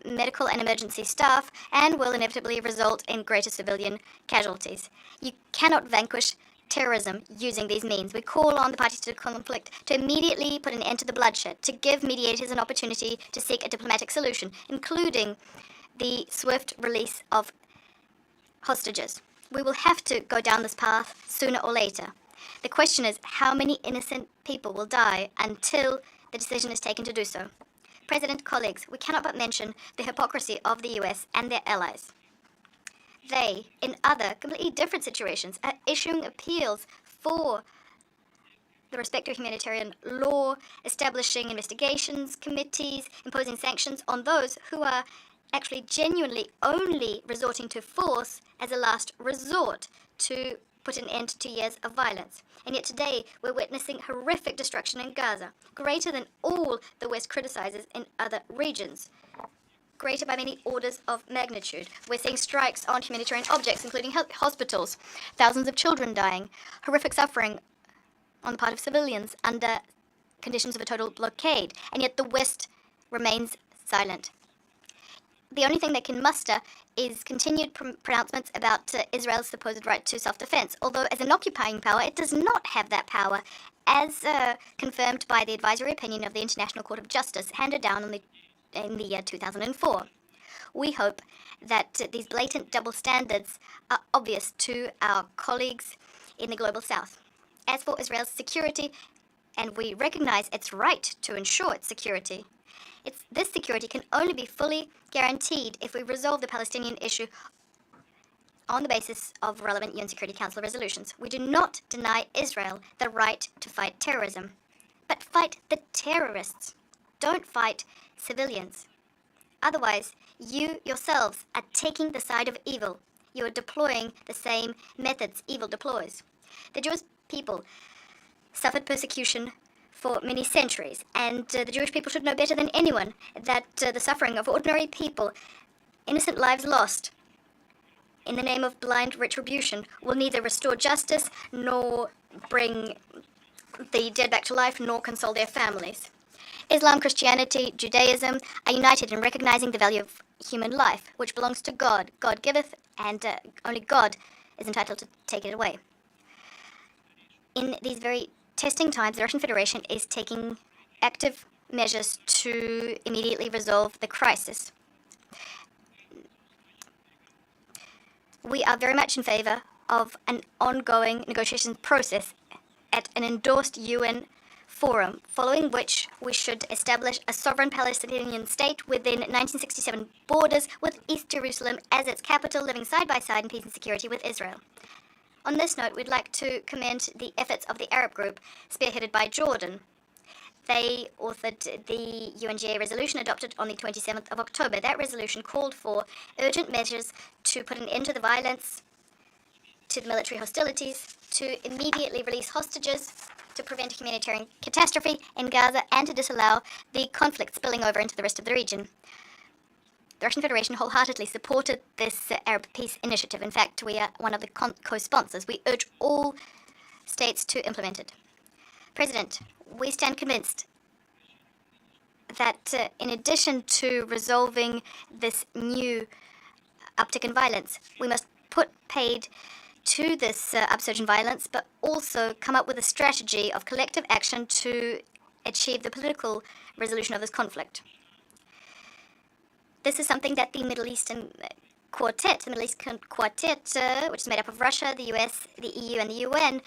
medical and emergency staff and will inevitably result in greater civilian casualties. You cannot vanquish terrorism using these means. We call on the parties to the conflict to immediately put an end to the bloodshed, to give mediators an opportunity to seek a diplomatic solution, including the swift release of hostages. We will have to go down this path sooner or later. The question is how many innocent people will die until the decision is taken to do so. President, colleagues, we cannot but mention the hypocrisy of the US and their allies. They, in other completely different situations, are issuing appeals for the respect of humanitarian law, establishing investigations committees, imposing sanctions on those who are actually genuinely only resorting to force as a last resort to put an end to years of violence. And yet today we're witnessing horrific destruction in Gaza, greater than all the West criticizes in other regions. Greater by many orders of magnitude. We're seeing strikes on humanitarian objects, including hospitals, thousands of children dying, horrific suffering on the part of civilians under conditions of a total blockade, and yet the West remains silent. The only thing that can muster is continued pronouncements about Israel's supposed right to self-defense, although as an occupying power, it does not have that power, as confirmed by the advisory opinion of the International Court of Justice handed down in the year 2004. We hope that these blatant double standards are obvious to our colleagues in the Global South. As for Israel's security, and we recognize its right to ensure its security, this security can only be fully guaranteed if we resolve the Palestinian issue on the basis of relevant UN Security Council resolutions. We do not deny Israel the right to fight terrorism, but fight the terrorists. Don't fight civilians. Otherwise, you yourselves are taking the side of evil. You are deploying the same methods evil deploys. The Jewish people suffered persecution for many centuries, and the Jewish people should know better than anyone that the suffering of ordinary people, innocent lives lost, in the name of blind retribution, will neither restore justice, nor bring the dead back to life, nor console their families. Islam, Christianity, Judaism are united in recognizing the value of human life, which belongs to God. God giveth, and only God is entitled to take it away. In these very testing times, the Russian Federation is taking active measures to immediately resolve the crisis. We are very much in favor of an ongoing negotiation process at an endorsed UN forum, following which we should establish a sovereign Palestinian state within 1967 borders, with East Jerusalem as its capital, living side by side in peace and security with Israel. On this note, we'd like to commend the efforts of the Arab group, spearheaded by Jordan. They authored the UNGA resolution adopted on the 27th of October. That resolution called for urgent measures to put an end to the violence, to the military hostilities, to immediately release hostages, to prevent a humanitarian catastrophe in Gaza, and to disallow the conflict spilling over into the rest of the region. The Russian Federation wholeheartedly supported this Arab peace initiative. In fact, we are one of the co-sponsors. We urge all states to implement it. President, we stand convinced that in addition to resolving this new uptick in violence, we must put paid to this upsurge in violence, but also come up with a strategy of collective action to achieve the political resolution of this conflict. This is something that the Middle Eastern Quartet, which is made up of Russia, the US, the EU, and the UN,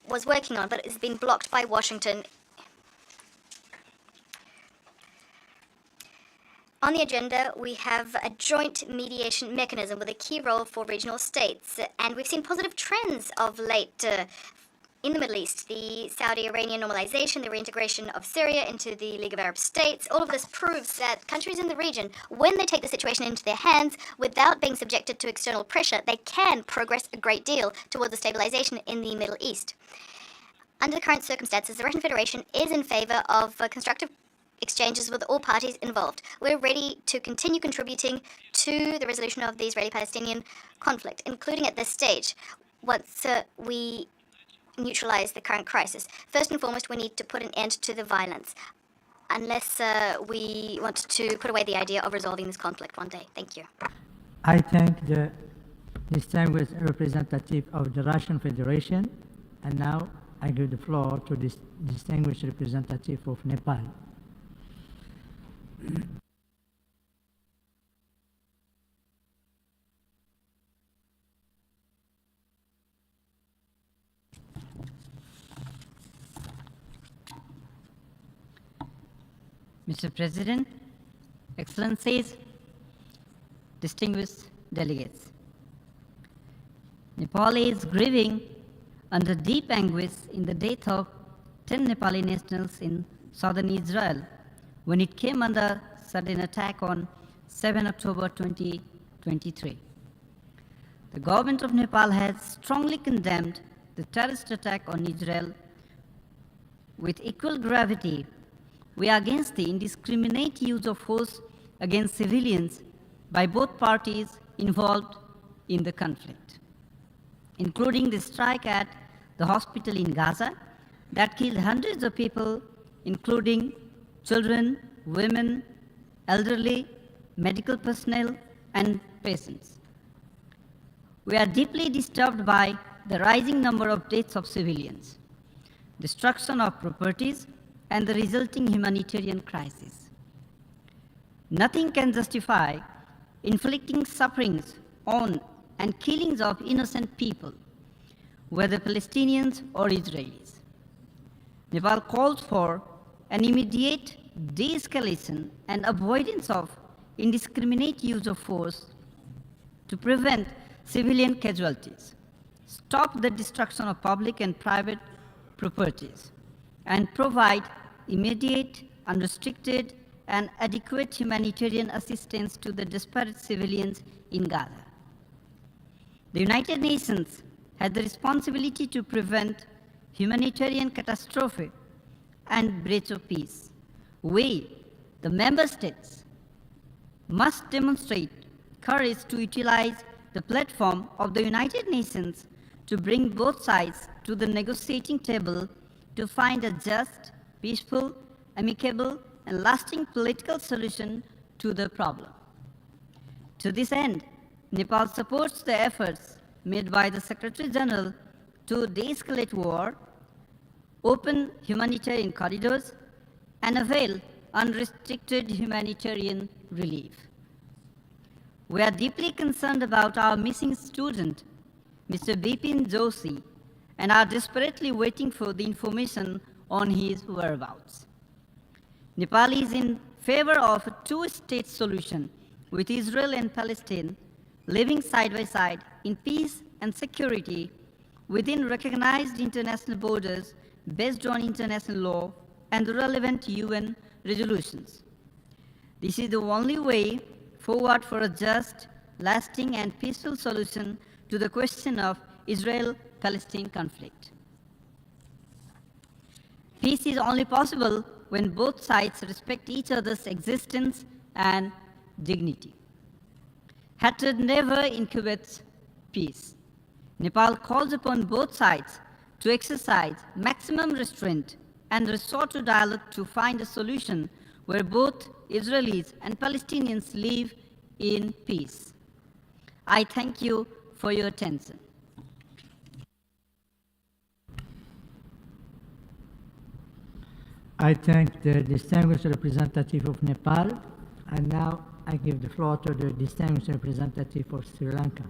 was working on, but it has been blocked by Washington. On the agenda, we have a joint mediation mechanism with a key role for regional states, and we've seen positive trends of late in the Middle East. The Saudi-Iranian normalization, the reintegration of Syria into the League of Arab States, all of this proves that countries in the region, when they take the situation into their hands without being subjected to external pressure, they can progress a great deal towards a stabilization in the Middle East. Under the current circumstances, the Russian Federation is in favor of constructive exchanges with all parties involved. We're ready to continue contributing to the resolution of the Israeli-Palestinian conflict, including at this stage, once we neutralize the current crisis. First and foremost, we need to put an end to the violence, unless we want to put away the idea of resolving this conflict one day. Thank you. I thank the distinguished representative of the Russian Federation, and now I give the floor to this distinguished representative of Nepal. Mr. President, Excellencies, distinguished delegates. Nepal is grieving under deep anguish in the death of 10 Nepali nationals in southern Israel when it came under sudden attack on 7 October 2023. The government of Nepal has strongly condemned the terrorist attack on Israel. With equal gravity, we are against the indiscriminate use of force against civilians by both parties involved in the conflict, including the strike at the hospital in Gaza that killed hundreds of people, including children, women, elderly, medical personnel, and patients. We are deeply disturbed by the rising number of deaths of civilians, destruction of properties, and the resulting humanitarian crisis. Nothing can justify inflicting sufferings on and killings of innocent people, whether Palestinians or Israelis. Nepal calls for an immediate de-escalation and avoidance of indiscriminate use of force to prevent civilian casualties, stop the destruction of public and private properties, and provide immediate, unrestricted, and adequate humanitarian assistance to the desperate civilians in Gaza. The United Nations has the responsibility to prevent humanitarian catastrophe and breach of peace. We, the member states, must demonstrate courage to utilize the platform of the United Nations to bring both sides to the negotiating table to find a just, peaceful, amicable, and lasting political solution to the problem. To this end, Nepal supports the efforts made by the Secretary General to de-escalate war, open humanitarian corridors, and avail unrestricted humanitarian relief. We are deeply concerned about our missing student, Mr. Bipin Joshi, and are desperately waiting for the information on his whereabouts. Nepal is in favor of a two-state solution with Israel and Palestine living side by side in peace and security within recognized international borders based on international law and the relevant UN resolutions. This is the only way forward for a just, lasting, and peaceful solution to the question of Israel-Palestine conflict. Peace is only possible when both sides respect each other's existence and dignity. Hatred never incubates peace. Nepal calls upon both sides to exercise maximum restraint and resort to dialogue to find a solution where both Israelis and Palestinians live in peace. I thank you for your attention. I thank the distinguished representative of Nepal, and now I give the floor to the distinguished representative of Sri Lanka.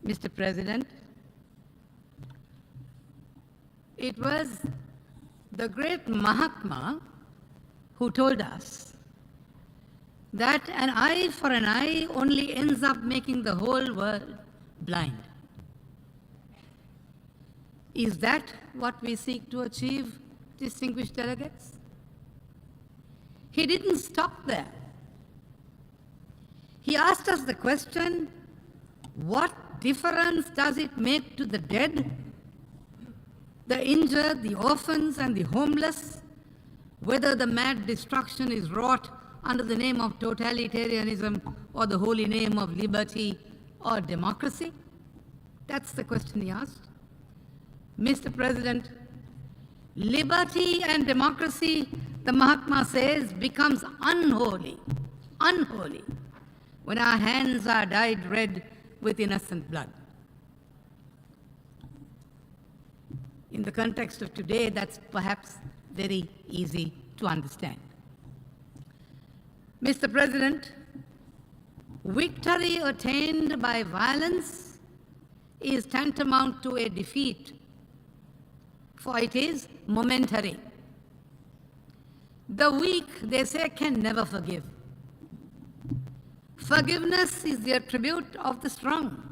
Mr. President, it was the great Mahatma who told us that an eye for an eye only ends up making the whole world blind. Is that what we seek to achieve, distinguished delegates? He didn't stop there. He asked us the question, what difference does it make to the dead, the injured, the orphans, and the homeless, whether the mad destruction is wrought under the name of totalitarianism or the holy name of liberty or democracy? That's the question he asked. Mr. President, liberty and democracy, the Mahatma says, becomes unholy, when our hands are dyed red with innocent blood. In the context of today, that's perhaps very easy to understand. Mr. President, victory attained by violence is tantamount to a defeat, for it is momentary. The weak, they say, can never forgive. Forgiveness is the attribute of the strong.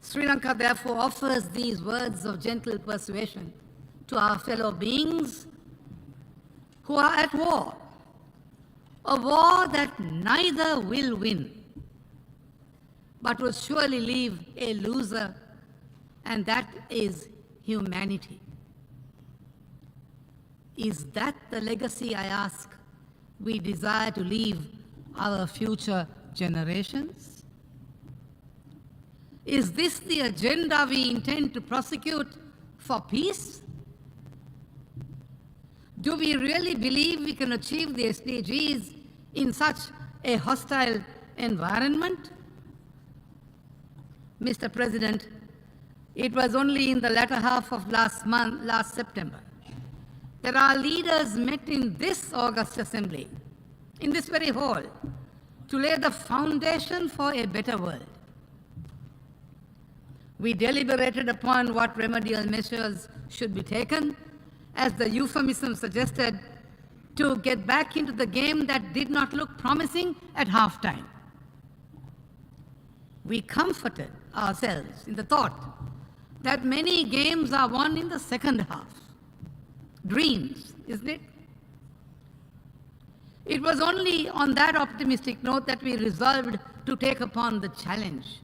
Sri Lanka therefore offers these words of gentle persuasion to our fellow beings who are at war, a war that neither will win, but will surely leave a loser, and that is humanity. Is that the legacy, I ask, we desire to leave our future generations? Is this the agenda we intend to prosecute for peace? Do we really believe we can achieve the SDGs in such a hostile environment? Mr. President, it was only in the latter half of last September, that our leaders met in this august assembly, in this very hall, to lay the foundation for a better world. We deliberated upon what remedial measures should be taken, as the euphemism suggested, to get back into the game that did not look promising at halftime. We comforted ourselves in the thought that many games are won in the second half. Dreams, isn't it? It was only on that optimistic note that we resolved to take upon the challenge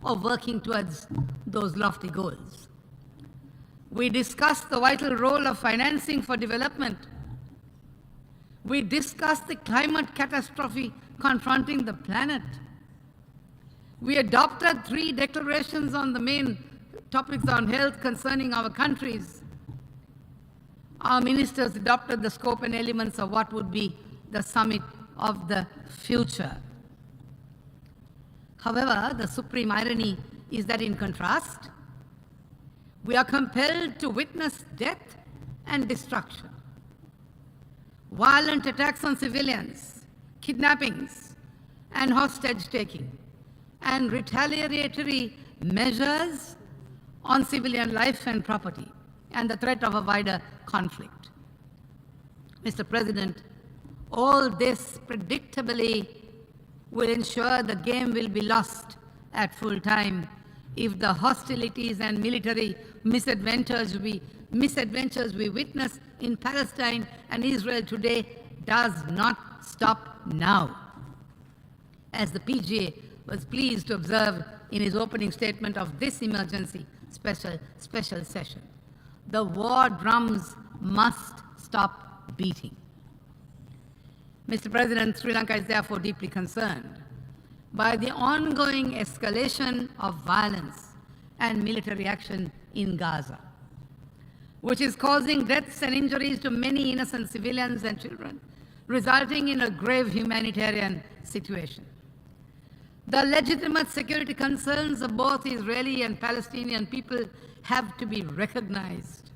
of working towards those lofty goals. We discussed the vital role of financing for development. We discussed the climate catastrophe confronting the planet. We adopted 3 declarations on the main topics on health concerning our countries. Our ministers adopted the scope and elements of what would be the summit of the future. However, the supreme irony is that in contrast, we are compelled to witness death and destruction. violent attacks on civilians, kidnappings, and hostage-taking, and retaliatory measures on civilian life and property, and the threat of a wider conflict. Mr. President, all this predictably will ensure the game will be lost at full time if the hostilities and military misadventures we witness in Palestine and Israel today does not stop now. As the PGA was pleased to observe in his opening statement of this emergency special session, the war drums must stop beating. Mr. President, Sri Lanka is therefore deeply concerned by the ongoing escalation of violence and military action in Gaza, which is causing deaths and injuries to many innocent civilians and children, resulting in a grave humanitarian situation. The legitimate security concerns of both Israeli and Palestinian people have to be recognized.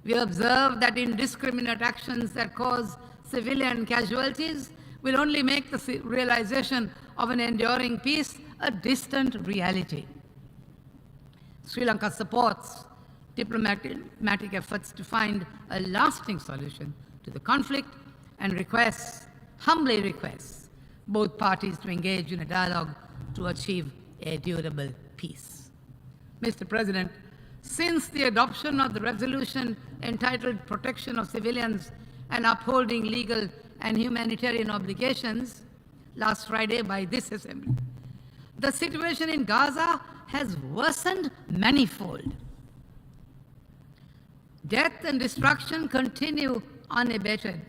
We observe that indiscriminate actions that cause civilian casualties will only make the realization of an enduring peace a distant reality. Sri Lanka supports diplomatic efforts to find a lasting solution to the conflict and humbly requests, both parties to engage in a dialogue to achieve a durable peace. Mr. President, since the adoption of the resolution entitled Protection of Civilians and Upholding Legal and Humanitarian Obligations last Friday by this Assembly, the situation in Gaza has worsened manifold. Death and destruction continue unabated.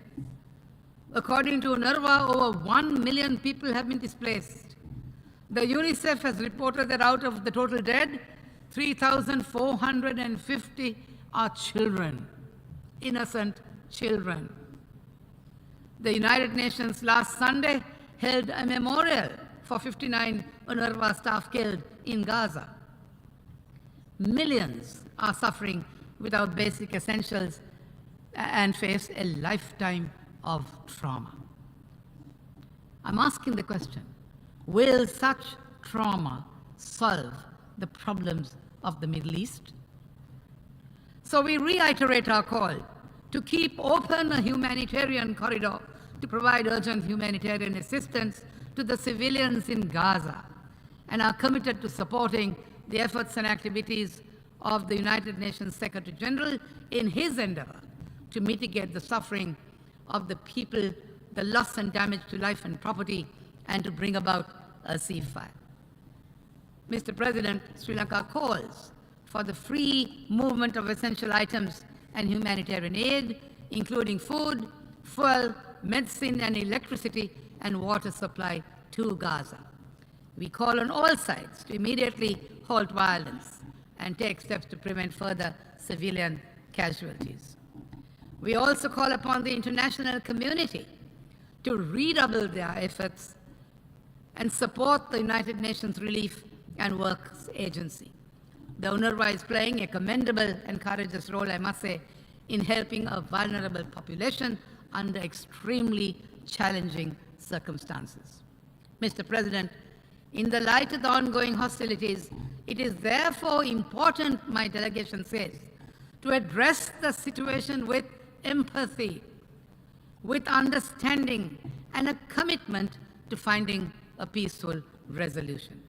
According to UNRWA, over 1 million people have been displaced. The UNICEF has reported that out of the total dead, 3,450 are children, innocent children. The United Nations last Sunday held a memorial for 59 UNRWA staff killed in Gaza. Millions are suffering without basic essentials and face a lifetime of trauma. I'm asking the question, will such trauma solve the problems of the Middle East? So we reiterate our call to keep open a humanitarian corridor to provide urgent humanitarian assistance to the civilians in Gaza, and are committed to supporting the efforts and activities of the United Nations Secretary General in his endeavor to mitigate the suffering of the people, the loss and damage to life and property, and to bring about a ceasefire. Mr. President, Sri Lanka calls for the free movement of essential items and humanitarian aid, including food, fuel, medicine, and electricity and water supply to Gaza. We call on all sides to immediately halt violence and take steps to prevent further civilian casualties. We also call upon the international community to redouble their efforts and support the United Nations Relief and Works Agency. The UNRWA is playing a commendable and courageous role, I must say, in helping a vulnerable population under extremely challenging circumstances. Mr. President, in the light of the ongoing hostilities, it is therefore important, my delegation says, to address the situation with empathy, with understanding, and a commitment to finding a peaceful resolution.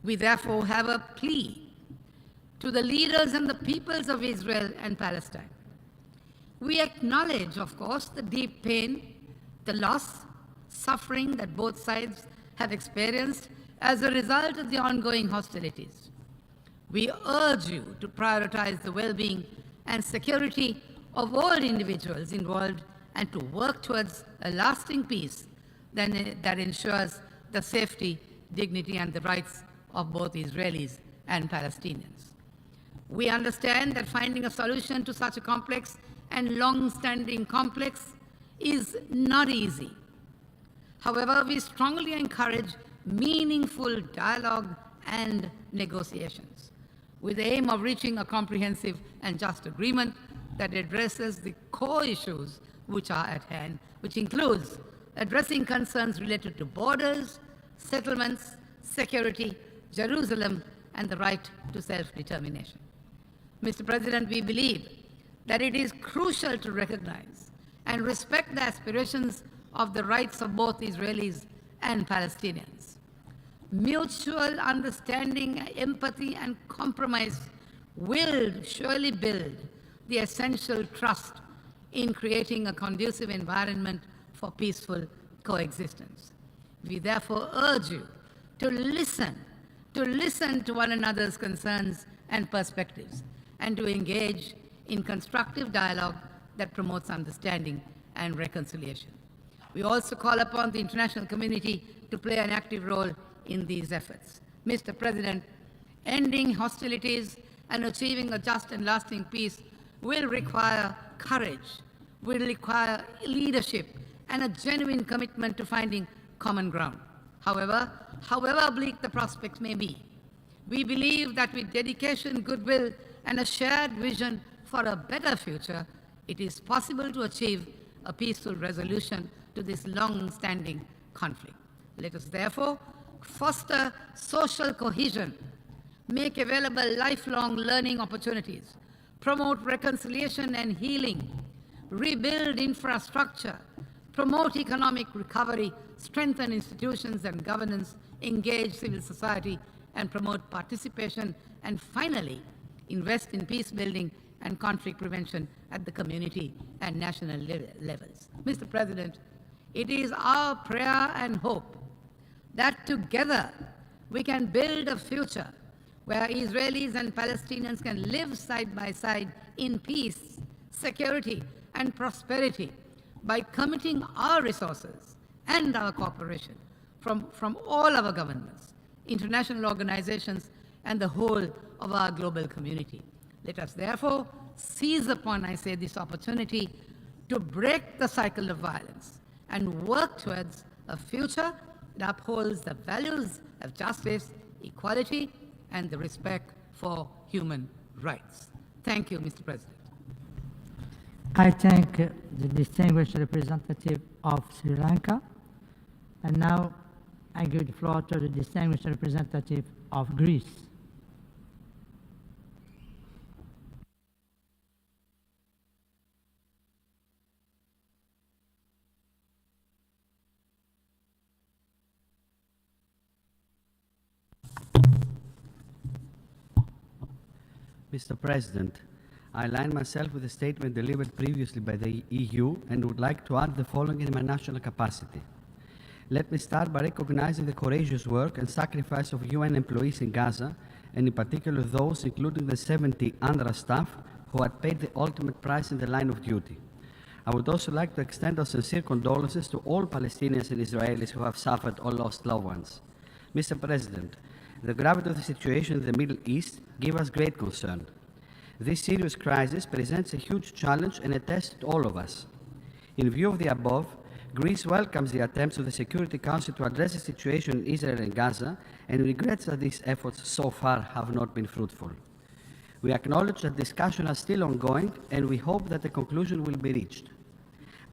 We therefore have a plea to the leaders and the peoples of Israel and Palestine. We acknowledge, of course, the deep pain, the loss, suffering that both sides have experienced as a result of the ongoing hostilities. We urge you to prioritize the well-being and security of all individuals involved and to work towards a lasting peace that ensures the safety, dignity, and the rights of both Israelis and Palestinians. We understand that finding a solution to such a complex and long-standing complex is not easy. However, we strongly encourage meaningful dialogue and negotiations with the aim of reaching a comprehensive and just agreement that addresses the core issues which are at hand, which includes addressing concerns related to borders, settlements, security, Jerusalem, and the right to self-determination. Mr. President, we believe that it is crucial to recognize and respect the aspirations of the rights of both Israelis and Palestinians. Mutual understanding, empathy, and compromise will surely build the essential trust in creating a conducive environment for peaceful coexistence. We therefore urge you to listen to one another's concerns and perspectives, and to engage in constructive dialogue that promotes understanding and reconciliation. We also call upon the international community to play an active role in these efforts. Mr. President, ending hostilities and achieving a just and lasting peace will require courage, will require leadership, and a genuine commitment to finding common ground. However bleak the prospects may be, we believe that with dedication, goodwill, and a shared vision for a better future, it is possible to achieve a peaceful resolution to this long-standing conflict. Let us therefore foster social cohesion, make available lifelong learning opportunities, promote reconciliation and healing, rebuild infrastructure, promote economic recovery, strengthen institutions and governance, engage civil society, and promote participation, and finally, invest in peace building and conflict prevention at the community and national levels. Mr. President, it is our prayer and hope that together we can build a future where Israelis and Palestinians can live side by side in peace, security, and prosperity by committing our resources and our cooperation from all our governments, international organizations, and the whole of our global community. Let us therefore seize upon, I say, this opportunity to break the cycle of violence and work towards a future that upholds the values of justice, equality, and the respect for human rights. Thank you, Mr. President. I thank the distinguished representative of Sri Lanka. And now I give the floor to the distinguished representative of Greece. Mr. President, I align myself with the statement delivered previously by the EU and would like to add the following in my national capacity. Let me start by recognizing the courageous work and sacrifice of UN employees in Gaza, and in particular those, including the 70 UNRWA staff, who had paid the ultimate price in the line of duty. I would also like to extend our sincere condolences to all Palestinians and Israelis who have suffered or lost loved ones. Mr. President, the gravity of the situation in the Middle East gives us great concern. This serious crisis presents a huge challenge and a test to all of us. In view of the above, Greece welcomes the attempts of the Security Council to address the situation in Israel and Gaza and regrets that these efforts so far have not been fruitful. We acknowledge that discussions are still ongoing and we hope that a conclusion will be reached.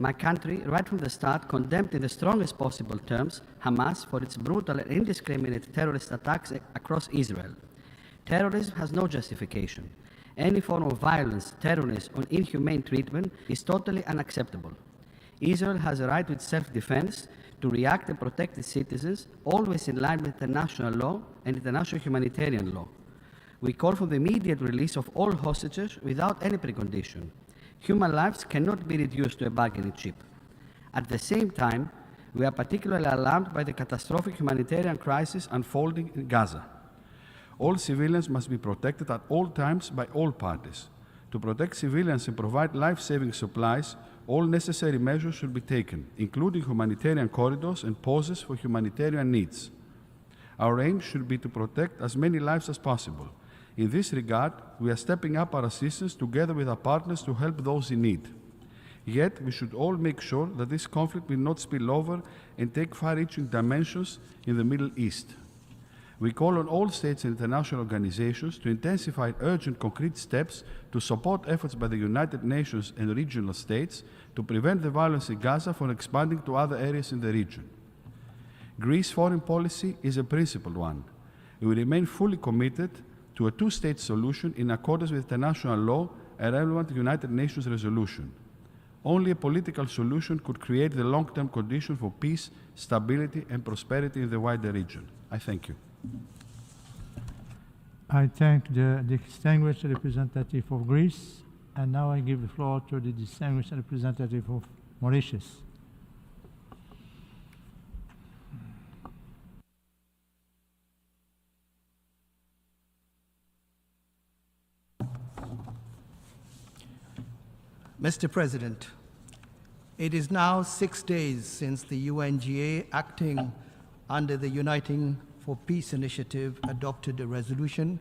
My country, right from the start, condemned in the strongest possible terms Hamas for its brutal and indiscriminate terrorist attacks across Israel. Terrorism has no justification. Any form of violence, terrorism, or inhumane treatment is totally unacceptable. Israel has a right to its self-defense, to react and protect its citizens, always in line with international law and international humanitarian law. We call for the immediate release of all hostages without any precondition. Human lives cannot be reduced to a bargaining chip. At the same time, we are particularly alarmed by the catastrophic humanitarian crisis unfolding in Gaza. All civilians must be protected at all times by all parties. To protect civilians and provide life-saving supplies, all necessary measures should be taken, including humanitarian corridors and pauses for humanitarian needs. Our aim should be to protect as many lives as possible. In this regard, we are stepping up our assistance together with our partners to help those in need. Yet, we should all make sure that this conflict will not spill over and take far-reaching dimensions in the Middle East. We call on all states and international organizations to intensify urgent concrete steps to support efforts by the United Nations and regional states to prevent the violence in Gaza from expanding to other areas in the region. Greece's foreign policy is a principled one. We remain fully committed to a two-state solution in accordance with international law and relevant United Nations resolution. Only a political solution could create the long-term condition for peace, stability, and prosperity in the wider region. I thank you. I thank the distinguished representative of Greece, and now I give the floor to the distinguished representative of Mauritius. Mr. President, it is now 6 days since the UNGA, acting under the Uniting for Peace initiative, adopted a resolution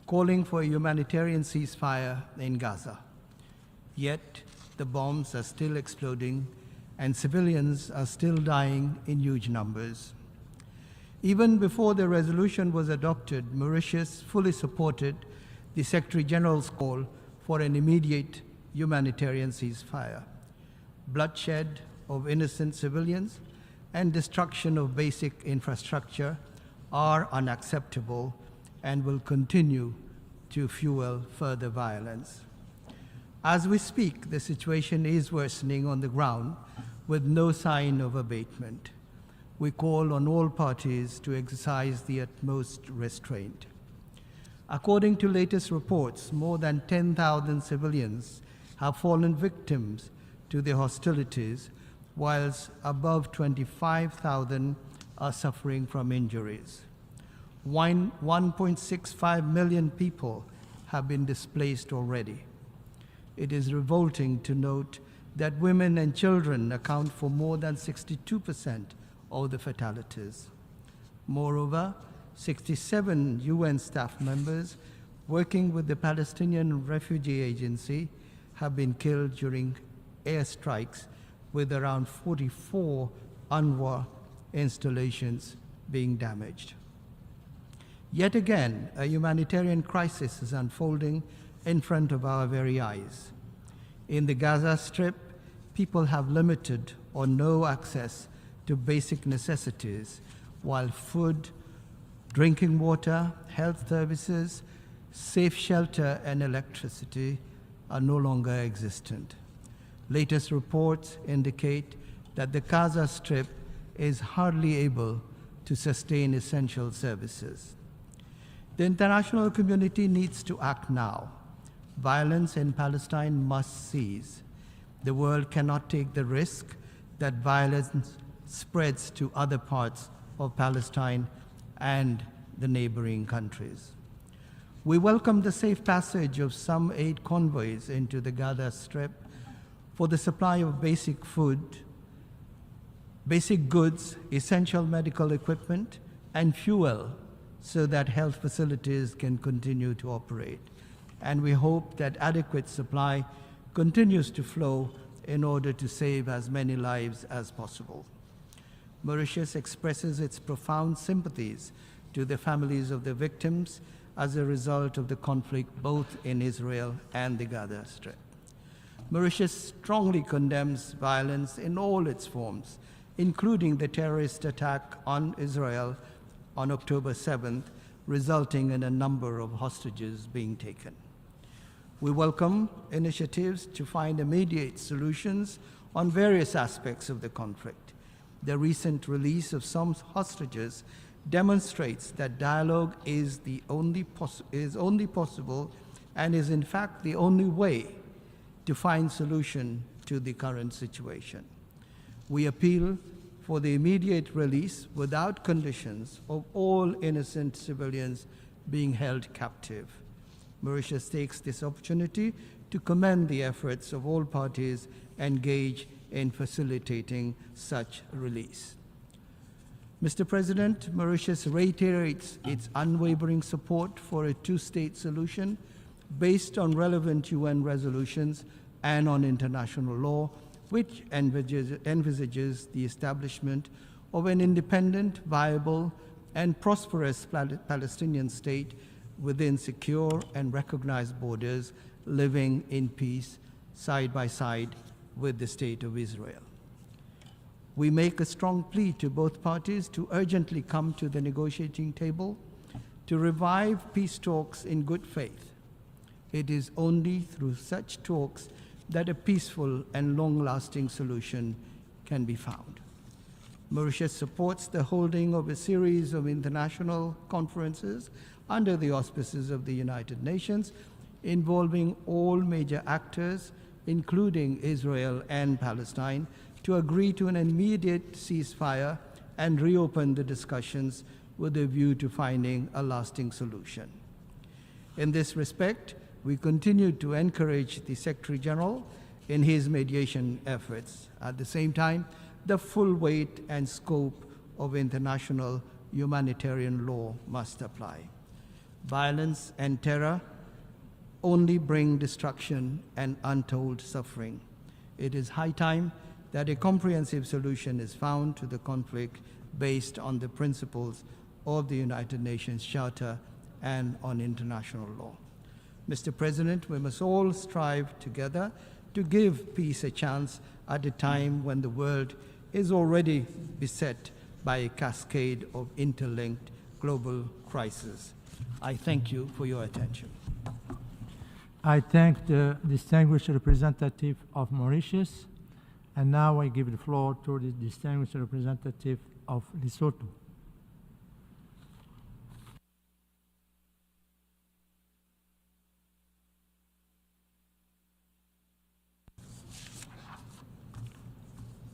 calling for a humanitarian ceasefire in Gaza. Yet, the bombs are still exploding and civilians are still dying in huge numbers. Even before the resolution was adopted, Mauritius fully supported the Secretary General's call for an immediate humanitarian ceasefire. Bloodshed of innocent civilians and destruction of basic infrastructure are unacceptable and will continue to fuel further violence. As we speak, the situation is worsening on the ground with no sign of abatement. We call on all parties to exercise the utmost restraint. According to latest reports, more than 10,000 civilians have fallen victims to the hostilities, whilst above 25,000 are suffering from injuries. 1.65 million people have been displaced already. It is revolting to note that women and children account for more than 62% of the fatalities. Moreover, 67 UN staff members working with the Palestinian Refugee Agency have been killed during airstrikes, with around 44 UNRWA installations being damaged. Yet again, a humanitarian crisis is unfolding in front of our very eyes. In the Gaza Strip, people have limited or no access to basic necessities, while food, drinking water, health services, safe shelter, and electricity are no longer existent. Latest reports indicate that the Gaza Strip is hardly able to sustain essential services. The international community needs to act now. Violence in Palestine must cease. The world cannot take the risk that violence spreads to other parts of Palestine and the neighboring countries. We welcome the safe passage of some aid convoys into the Gaza Strip for the supply of basic food, basic goods, essential medical equipment, and fuel so that health facilities can continue to operate. And we hope that adequate supply continues to flow in order to save as many lives as possible. Mauritius expresses its profound sympathies to the families of the victims as a result of the conflict both in Israel and the Gaza Strip. Mauritius strongly condemns violence in all its forms, including the terrorist attack on Israel on October 7th, resulting in a number of hostages being taken. We welcome initiatives to find immediate solutions on various aspects of the conflict. The recent release of some hostages demonstrates that dialogue is only possible and is in fact the only way to find solution to the current situation. We appeal for the immediate release without conditions of all innocent civilians being held captive. Mauritius takes this opportunity to commend the efforts of all parties engaged in facilitating such release. Mr. President, Mauritius reiterates its unwavering support for a two-state solution based on relevant UN resolutions and on international law, which envisages the establishment of an independent, viable, and prosperous Palestinian state within secure and recognized borders, living in peace side by side with the State of Israel. We make a strong plea to both parties to urgently come to the negotiating table to revive peace talks in good faith. It is only through such talks that a peaceful and long-lasting solution can be found. Mauritius supports the holding of a series of international conferences under the auspices of the United Nations, involving all major actors, including Israel and Palestine, to agree to an immediate ceasefire and reopen the discussions with a view to finding a lasting solution. In this respect, we continue to encourage the Secretary General in his mediation efforts. At the same time, the full weight and scope of international humanitarian law must apply. Violence and terror only bring destruction and untold suffering. It is high time that a comprehensive solution is found to the conflict based on the principles of the United Nations Charter and on international law. Mr. President, we must all strive together to give peace a chance at a time when the world is already beset by a cascade of interlinked global crises. I thank you for your attention. I thank the distinguished representative of Mauritius, and now I give the floor to the distinguished representative of Lesotho.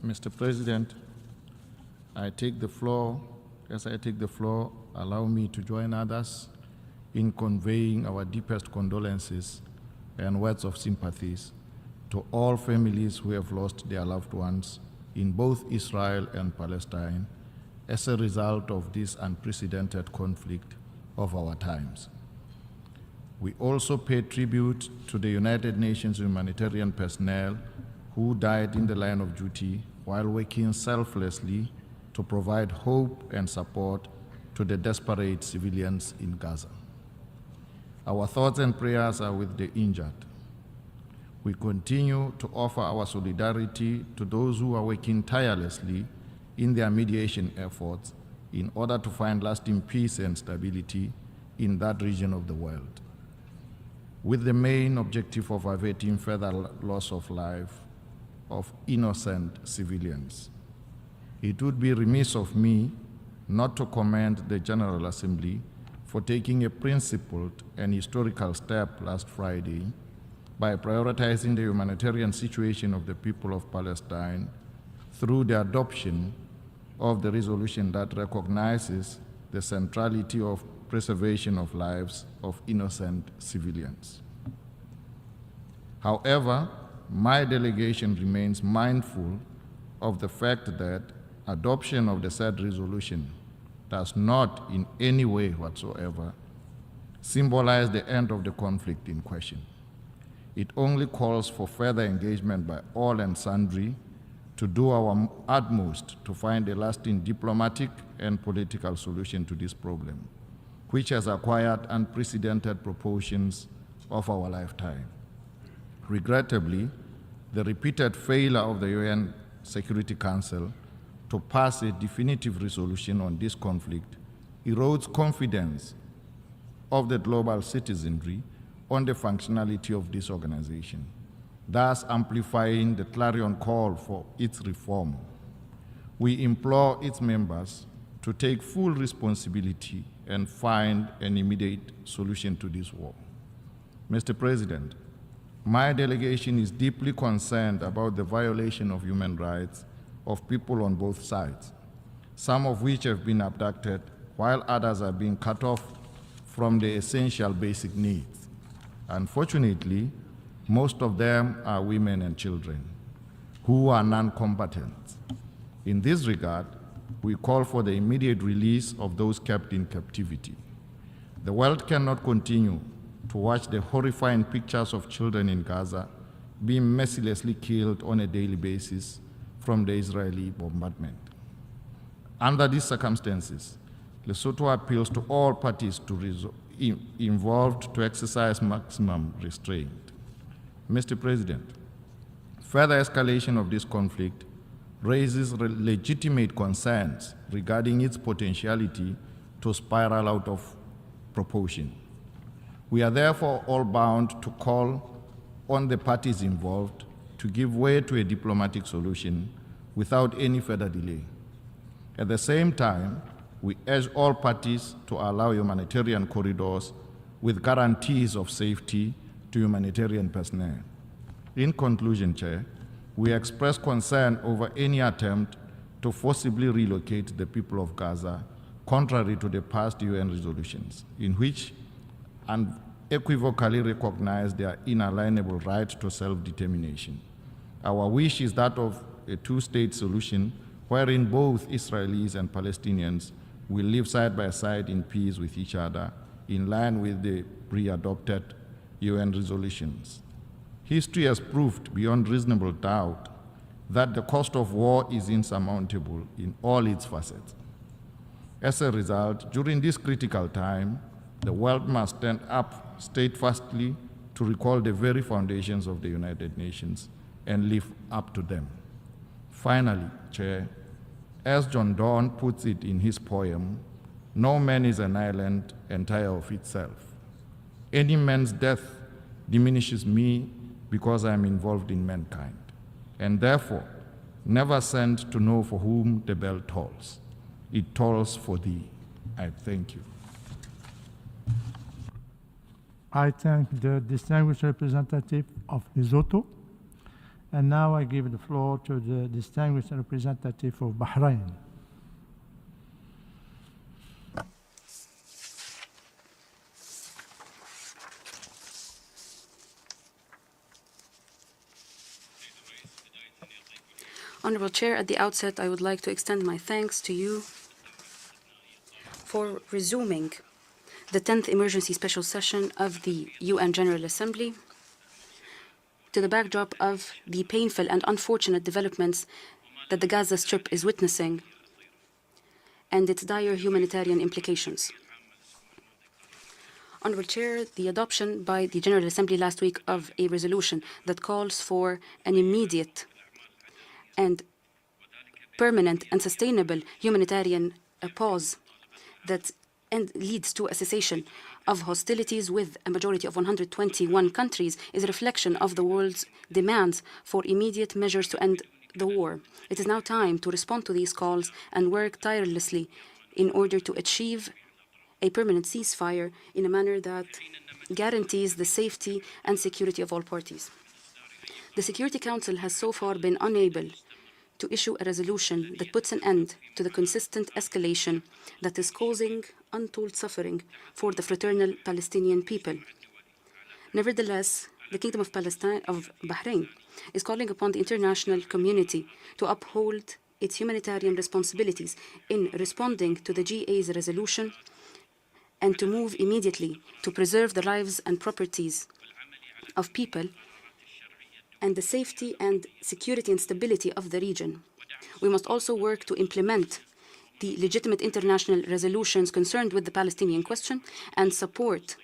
Mr. President, I take the floor. As I take the floor, allow me to join others in conveying our deepest condolences and words of sympathies to all families who have lost their loved ones in both Israel and Palestine as a result of this unprecedented conflict of our times. We also pay tribute to the United Nations humanitarian personnel who died in the line of duty while working selflessly to provide hope and support to the desperate civilians in Gaza. Our thoughts and prayers are with the injured. We continue to offer our solidarity to those who are working tirelessly in their mediation efforts in order to find lasting peace and stability in that region of the world, with the main objective of averting further loss of life of innocent civilians. It would be remiss of me not to commend the General Assembly for taking a principled and historical step last Friday by prioritizing the humanitarian situation of the people of Palestine through the adoption of the resolution that recognizes the centrality of preservation of lives of innocent civilians. However, my delegation remains mindful of the fact that adoption of the said resolution does not in any way whatsoever symbolize the end of the conflict in question. It only calls for further engagement by all and sundry to do our utmost to find a lasting diplomatic and political solution to this problem, which has acquired unprecedented proportions of our lifetime. Regrettably, the repeated failure of the UN Security Council to pass a definitive resolution on this conflict erodes confidence of the global citizenry on the functionality of this organization, thus amplifying the clarion call for its reform. We implore its members to take full responsibility and find an immediate solution to this war. Mr. President, my delegation is deeply concerned about the violation of human rights of people on both sides, some of which have been abducted, while others are being cut off from the essential basic needs. Unfortunately, most of them are women and children who are non-combatants. In this regard, we call for the immediate release of those kept in captivity. The world cannot continue to watch the horrifying pictures of children in Gaza being mercilessly killed on a daily basis from the Israeli bombardment. Under these circumstances, Lesotho appeals to all parties involved to exercise maximum restraint. Mr. President, further escalation of this conflict raises legitimate concerns regarding its potentiality to spiral out of proportion. We are therefore all bound to call on the parties involved to give way to a diplomatic solution without any further delay. At the same time, we urge all parties to allow humanitarian corridors with guarantees of safety to humanitarian personnel. In conclusion, Chair, we express concern over any attempt to forcibly relocate the people of Gaza, contrary to the past UN resolutions, in which unequivocally recognize their inalienable right to self-determination. Our wish is that of a two-state solution wherein both Israelis and Palestinians will live side by side in peace with each other, in line with the pre-adopted UN resolutions. History has proved beyond reasonable doubt that the cost of war is insurmountable in all its facets. As a result, during this critical time, the world must stand up steadfastly to recall the very foundations of the United Nations and live up to them. Finally, Chair, as John Donne puts it in his poem, no man is an island entire of itself. Any man's death diminishes me because I am involved in mankind, and therefore never sent to know for whom the bell tolls. It tolls for thee. I thank you. I thank the distinguished representative of Lesotho. And now I give the floor to the distinguished representative of Bahrain. Honorable Chair, at the outset, I would like to extend my thanks to you for resuming the 10th Emergency Special Session of the UN General Assembly to the backdrop of the painful and unfortunate developments that the Gaza Strip is witnessing and its dire humanitarian implications. Honorable Chair, the adoption by the General Assembly last week of a resolution that calls for an immediate and permanent and sustainable humanitarian pause that leads to a cessation of hostilities with a majority of 121 countries is a reflection of the world's demands for immediate measures to end the war. It is now time to respond to these calls and work tirelessly in order to achieve a permanent ceasefire in a manner that guarantees the safety and security of all parties. The Security Council has so far been unable to issue a resolution that puts an end to the consistent escalation that is causing untold suffering for the fraternal Palestinian people. Nevertheless, the Kingdom of Bahrain is calling upon the international community to uphold its humanitarian responsibilities in responding to the GA's resolution and to move immediately to preserve the lives and properties of people and the safety and security and stability of the region. We must also work to implement the legitimate international resolutions concerned with the Palestinian question and support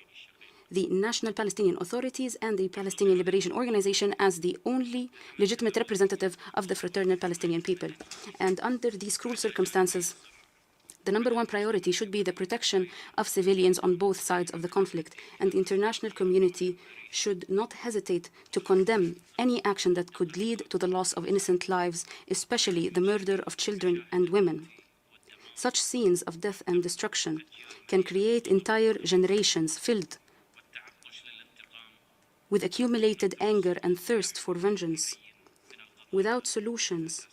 the National Palestinian Authorities and the Palestinian Liberation Organization as the only legitimate representative of the fraternal Palestinian people. And under these cruel circumstances, the number one priority should be the protection of civilians on both sides of the conflict, and the international community should not hesitate to condemn any action that could lead to the loss of innocent lives, especially the murder of children and women. Such scenes of death and destruction can create entire generations filled with accumulated anger and thirst for vengeance, without solutions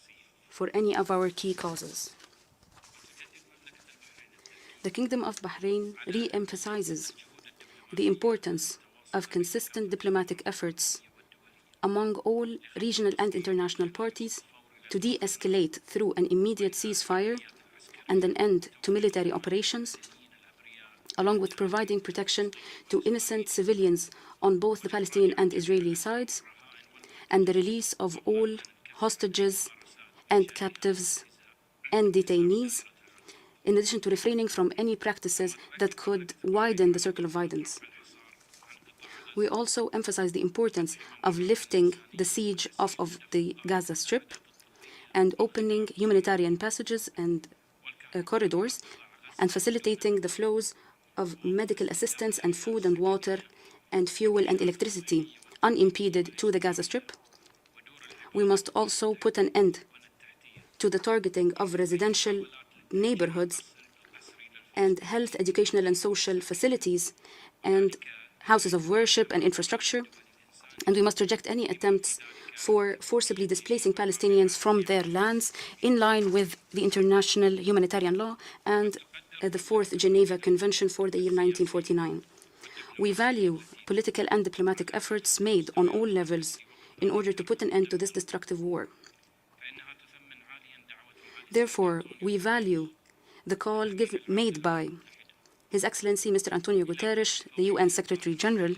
for any of our key causes. The Kingdom of Bahrain re-emphasizes the importance of consistent diplomatic efforts among all regional and international parties to de-escalate through an immediate ceasefire and an end to military operations, along with providing protection to innocent civilians on both the Palestinian and Israeli sides, and the release of all hostages and captives and detainees, in addition to refraining from any practices that could widen the circle of violence. We also emphasize the importance of lifting the siege off of the Gaza Strip and opening humanitarian passages and corridors and facilitating the flows of medical assistance and food and water and fuel and electricity unimpeded to the Gaza Strip. We must also put an end to the targeting of residential neighborhoods and health, educational, and social facilities and houses of worship and infrastructure. And we must reject any attempts for forcibly displacing Palestinians from their lands in line with the international humanitarian law and the Fourth Geneva Convention for the year 1949. We value political and diplomatic efforts made on all levels in order to put an end to this destructive war. Therefore, we value the call made by His Excellency Mr. Antonio Guterres, the UN Secretary General,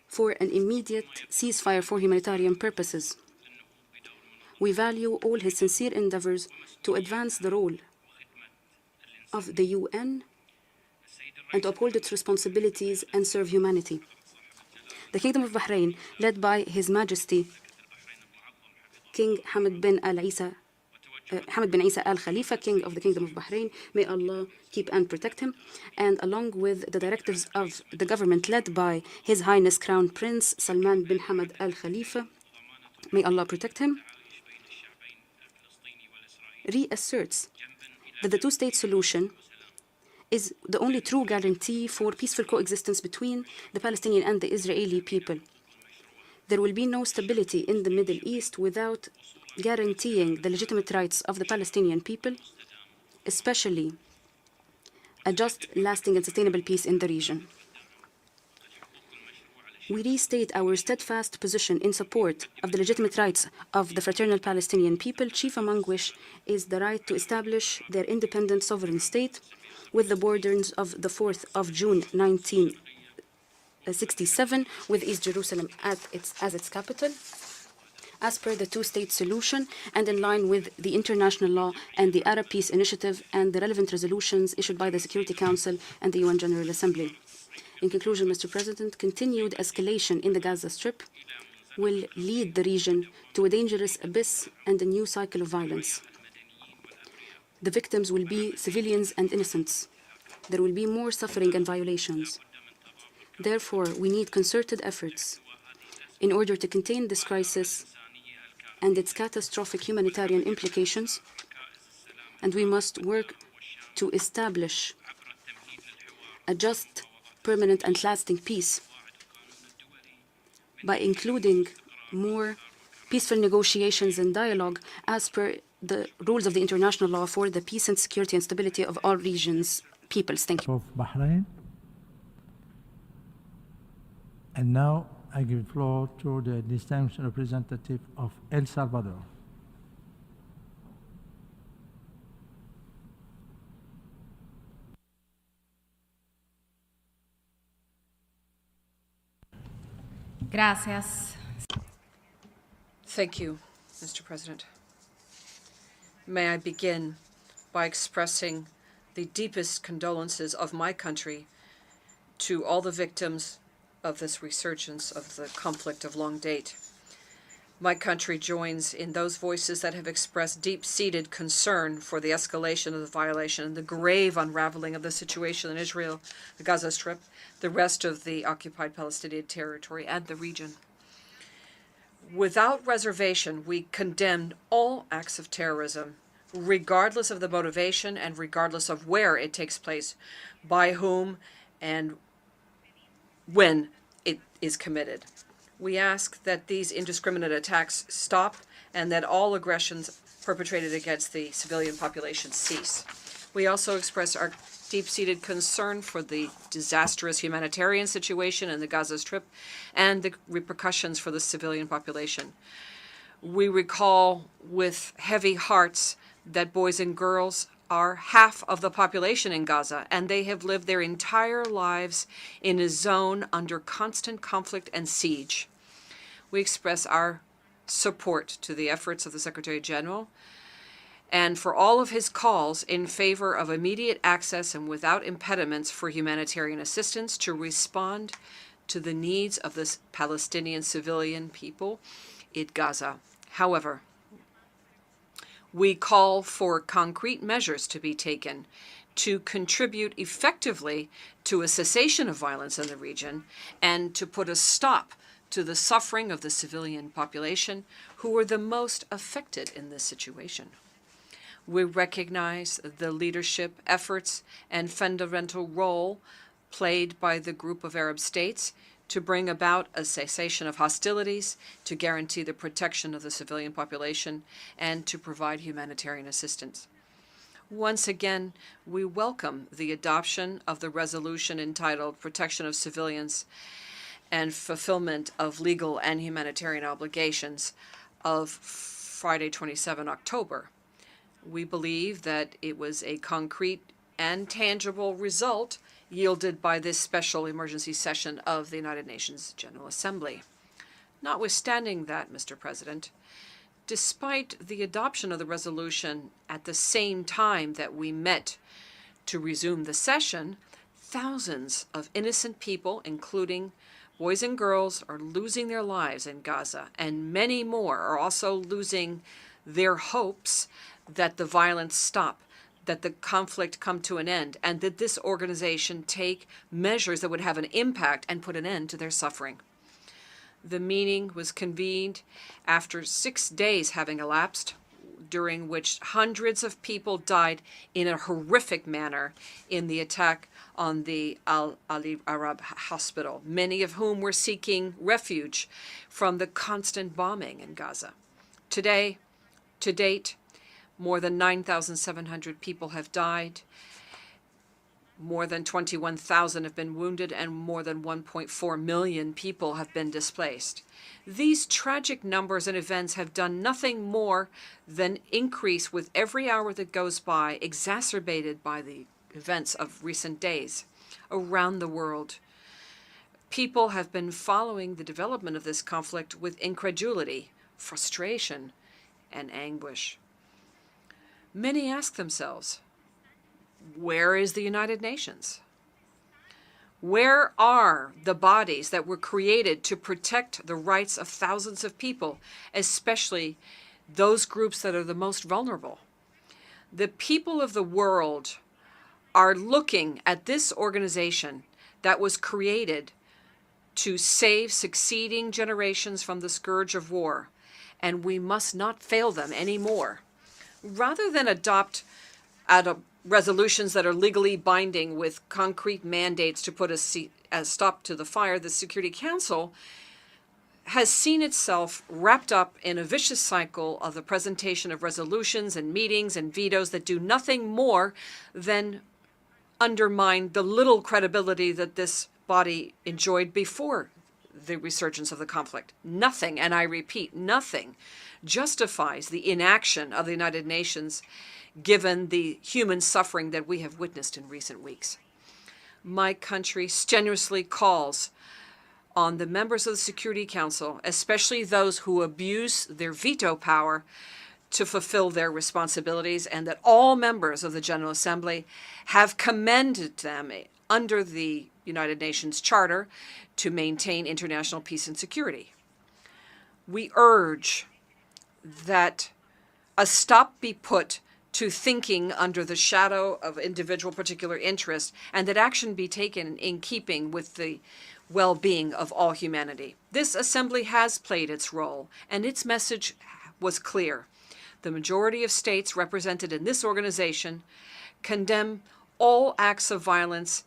for an immediate ceasefire for humanitarian purposes. We value all his sincere endeavors to advance the role of the UN and to uphold its responsibilities and serve humanity. The Kingdom of Bahrain, led by His Majesty King Hamad bin Isa Al Khalifa, King of the Kingdom of Bahrain, may Allah keep and protect him, and along with the directives of the government led by His Highness Crown Prince Salman bin Hamad Al Khalifa, may Allah protect him, reasserts that the two-state solution is the only true guarantee for peaceful coexistence between the Palestinian and the Israeli people. There will be no stability in the Middle East without guaranteeing the legitimate rights of the Palestinian people, especially a just, lasting, and sustainable peace in the region. We restate our steadfast position in support of the legitimate rights of the fraternal Palestinian people, chief among which is the right to establish their independent sovereign state with the borders of the 4th of June 1967, with East Jerusalem as its capital, as per the two-state solution and in line with the international law and the Arab Peace Initiative and the relevant resolutions issued by the Security Council and the UN General Assembly. In conclusion, Mr. President, continued escalation in the Gaza Strip will lead the region to a dangerous abyss and a new cycle of violence. The victims will be civilians and innocents. There will be more suffering and violations. Therefore, we need concerted efforts in order to contain this crisis and its catastrophic humanitarian implications, and we must work to establish a just, permanent, and lasting peace by including more peaceful negotiations and dialogue as per the rules of the international law for the peace and security and stability of all regions' peoples. Thank you. Of Bahrain. And now I give the floor to the distinguished representative of El Salvador. Gracias. Thank you, Mr. President. May I begin by expressing the deepest condolences of my country to all the victims of this resurgence of the conflict of long date. My country joins in those voices that have expressed deep-seated concern for the escalation of the violation and the grave unraveling of the situation in Israel, the Gaza Strip, the rest of the occupied Palestinian territory, and the region. Without reservation, we condemn all acts of terrorism, regardless of the motivation and regardless of where it takes place, by whom, and when it is committed. We ask that these indiscriminate attacks stop and that all aggressions perpetrated against the civilian population cease. We also express our deep-seated concern for the disastrous humanitarian situation in the Gaza Strip and the repercussions for the civilian population. We recall with heavy hearts that boys and girls are half of the population in Gaza, and they have lived their entire lives in a zone under constant conflict and siege. We express our support to the efforts of the Secretary General and for all of his calls in favor of immediate access and without impediments for humanitarian assistance to respond to the needs of the Palestinian civilian people in Gaza. However, we call for concrete measures to be taken to contribute effectively to a cessation of violence in the region and to put a stop to the suffering of the civilian population who were the most affected in this situation. We recognize the leadership efforts and fundamental role played by the group of Arab states to bring about a cessation of hostilities, to guarantee the protection of the civilian population, and to provide humanitarian assistance. Once again, we welcome the adoption of the resolution entitled Protection of Civilians and Fulfillment of Legal and Humanitarian Obligations of Friday, 27 October. We believe that it was a concrete and tangible result yielded by this special emergency session of the United Nations General Assembly. Notwithstanding that, Mr. President, despite the adoption of the resolution at the same time that we met to resume the session, thousands of innocent people, including boys and girls, are losing their lives in Gaza, and many more are also losing their hopes that the violence stop, that the conflict come to an end, and that this organization take measures that would have an impact and put an end to their suffering. The meeting was convened after 6 days having elapsed, during which hundreds of people died in a horrific manner in the attack on the Al-Ali Arab hospital, many of whom were seeking refuge from the constant bombing in Gaza. Today, to date, more than 9,700 people have died, more than 21,000 have been wounded, and more than 1.4 million people have been displaced. These tragic numbers and events have done nothing more than increase with every hour that goes by, exacerbated by the events of recent days around the world. People have been following the development of this conflict with incredulity, frustration, and anguish. Many ask themselves, where is the United Nations? Where are the bodies that were created to protect the rights of thousands of people, especially those groups that are the most vulnerable? The people of the world are looking at this organization that was created to save succeeding generations from the scourge of war, and we must not fail them anymore. Rather than adopt resolutions that are legally binding with concrete mandates to put a stop to the fire, the Security Council has seen itself wrapped up in a vicious cycle of the presentation of resolutions and meetings and vetoes that do nothing more than undermine the little credibility that this body enjoyed before the resurgence of the conflict. Nothing, and I repeat, nothing, justifies the inaction of the United Nations given the human suffering that we have witnessed in recent weeks. My country strenuously calls on the members of the Security Council, especially those who abuse their veto power, to fulfill their responsibilities, and that all members of the General Assembly have commended them under the United Nations Charter to maintain international peace and security. We urge that a stop be put to thinking under the shadow of individual particular interests, and that action be taken in keeping with the well-being of all humanity. This assembly has played its role, and its message was clear. The majority of states represented in this organization condemn all acts of violence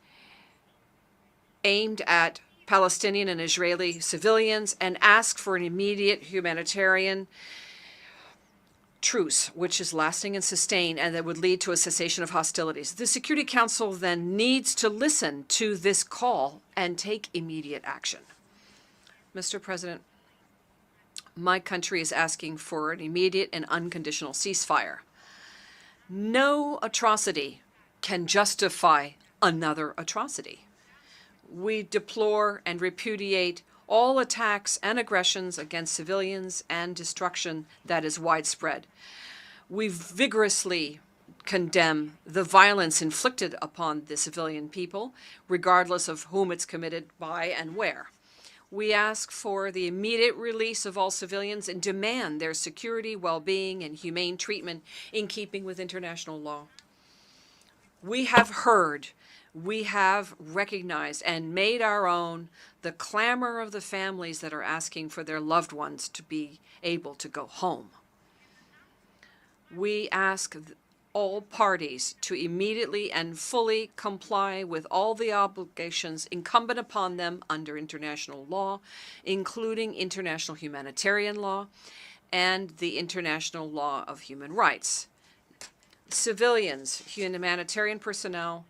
aimed at Palestinian and Israeli civilians and ask for an immediate humanitarian truce, which is lasting and sustained, and that would lead to a cessation of hostilities. The Security Council then needs to listen to this call and take immediate action. Mr. President, my country is asking for an immediate and unconditional ceasefire. No atrocity can justify another atrocity. We deplore and repudiate all attacks and aggressions against civilians and destruction that is widespread. We vigorously condemn the violence inflicted upon the civilian people, regardless of whom it's committed by and where. We ask for the immediate release of all civilians and demand their security, well-being, and humane treatment in keeping with international law. We have heard, we have recognized and made our own the clamor of the families that are asking for their loved ones to be able to go home. We ask all parties to immediately and fully comply with all the obligations incumbent upon them under international law, including international humanitarian law and the international law of human rights. Civilians, humanitarian personnel,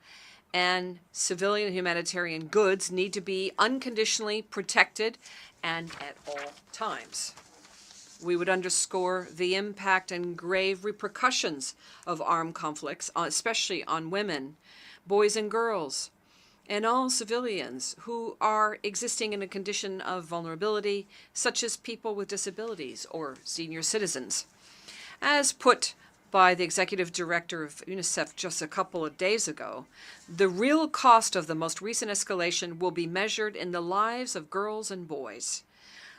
and civilian humanitarian goods need to be unconditionally protected and at all times. We would underscore the impact and grave repercussions of armed conflicts, especially on women, boys and girls, and all civilians who are existing in a condition of vulnerability, such as people with disabilities or senior citizens. As put by the executive director of UNICEF just a couple of days ago, the real cost of the most recent escalation will be measured in the lives of girls and boys.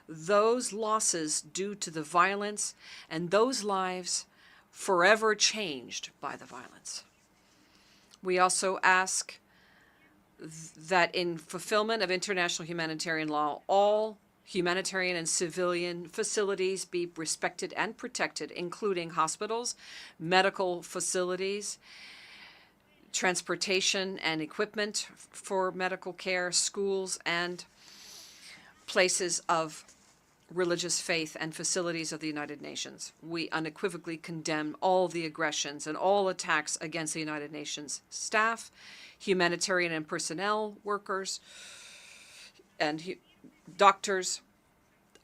Those losses due to the violence and those lives forever changed by the violence. We also ask that in fulfillment of international humanitarian law, all humanitarian and civilian facilities be respected and protected, including hospitals, medical facilities, transportation and equipment for medical care, schools, and places of religious faith and facilities of the United Nations. We unequivocally condemn all the aggressions and all attacks against the United Nations staff, humanitarian and personnel workers, and doctors,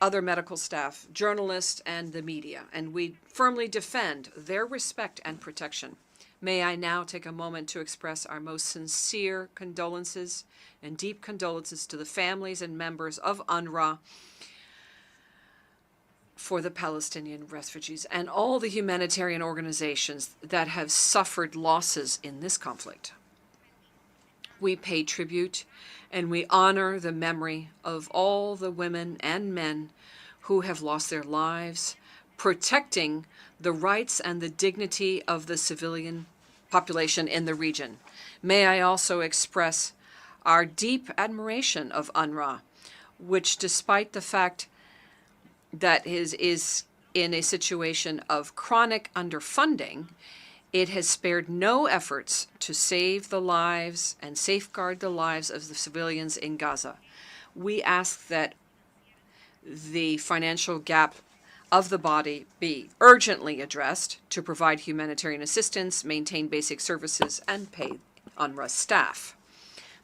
other medical staff, journalists, and the media. And we firmly defend their respect and protection. May I now take a moment to express our most sincere condolences and deep condolences to the families and members of UNRWA for the Palestinian refugees and all the humanitarian organizations that have suffered losses in this conflict. We pay tribute and we honor the memory of all the women and men who have lost their lives, protecting the rights and the dignity of the civilian population in the region. May I also express our deep admiration of UNRWA, which, despite the fact that is in a situation of chronic underfunding, it has spared no efforts to save the lives and safeguard the lives of the civilians in Gaza. We ask that the financial gap of the body be urgently addressed to provide humanitarian assistance, maintain basic services, and pay UNRWA staff.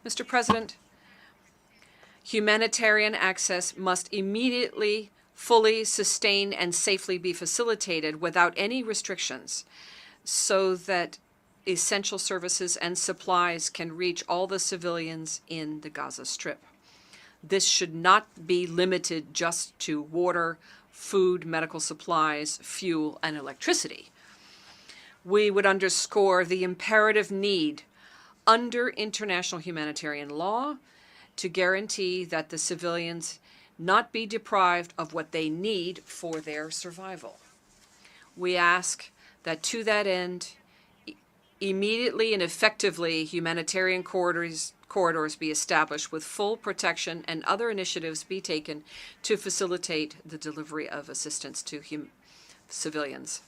Mr. President, humanitarian access must immediately, fully, sustain, and safely be facilitated without any restrictions so that essential services and supplies can reach all the civilians in the Gaza Strip. This should not be limited just to water, food, medical supplies, fuel, and electricity. We would underscore the imperative need under international humanitarian law to guarantee that the civilians not be deprived of what they need for their survival. We ask that to that end, immediately and effectively humanitarian corridors be established with full protection and other initiatives be taken to facilitate the delivery of assistance to civilians.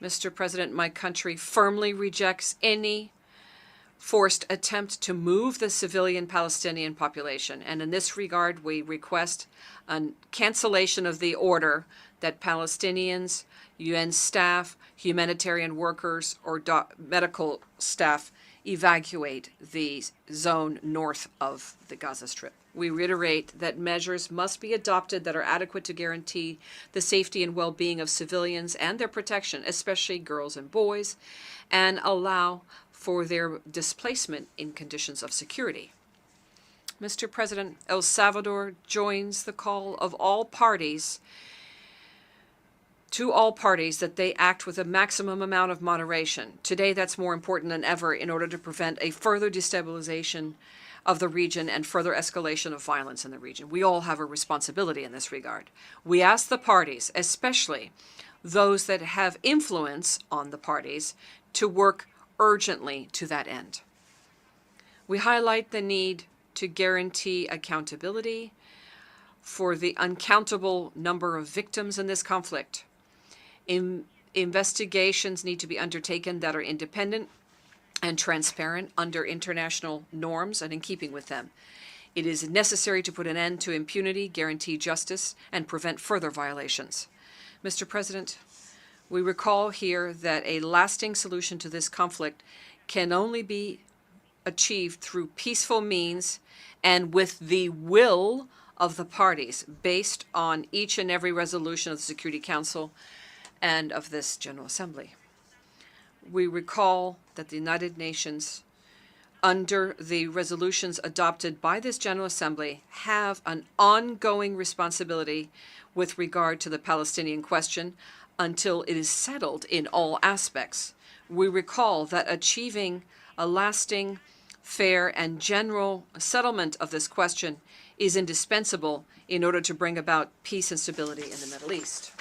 Mr. President, my country firmly rejects any forced attempt to move the civilian Palestinian population, and in this regard we request a cancellation of the order that Palestinians, UN staff, humanitarian workers, or medical staff evacuate the zone north of the Gaza Strip. We reiterate that measures must be adopted that are adequate to guarantee the safety and well-being of civilians and their protection, especially girls and boys, and allow for their displacement in conditions of security. Mr. President, El Salvador joins the call of all parties to all parties that they act with a maximum amount of moderation. Today, that's more important than ever in order to prevent a further destabilization of the region and further escalation of violence in the region. We all have a responsibility in this regard. We ask the parties, especially those that have influence on the parties, to work urgently to that end. We highlight the need to guarantee accountability for the uncountable number of victims in this conflict. Investigations need to be undertaken that are independent and transparent under international norms and in keeping with them. It is necessary to put an end to impunity, guarantee justice, and prevent further violations. Mr. President, we recall here that a lasting solution to this conflict can only be achieved through peaceful means and with the will of the parties, based on each and every resolution of the Security Council and of this General Assembly. We recall that the United Nations, under the resolutions adopted by this General Assembly, have an ongoing responsibility with regard to the Palestinian question until it is settled in all aspects. We recall that achieving a lasting, fair, and general settlement of this question is indispensable in order to bring about peace and stability in the Middle East.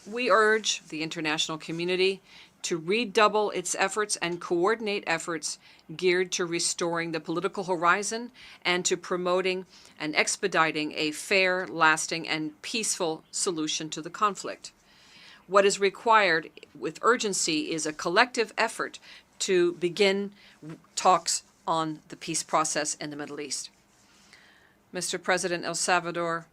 We urge the international community to redouble its efforts and coordinate efforts geared to restoring the political horizon and to promoting and expediting a fair, lasting, and peaceful solution to the conflict. What is required with urgency is a collective effort to begin talks on the peace process in the Middle East. Mr. President, El Salvador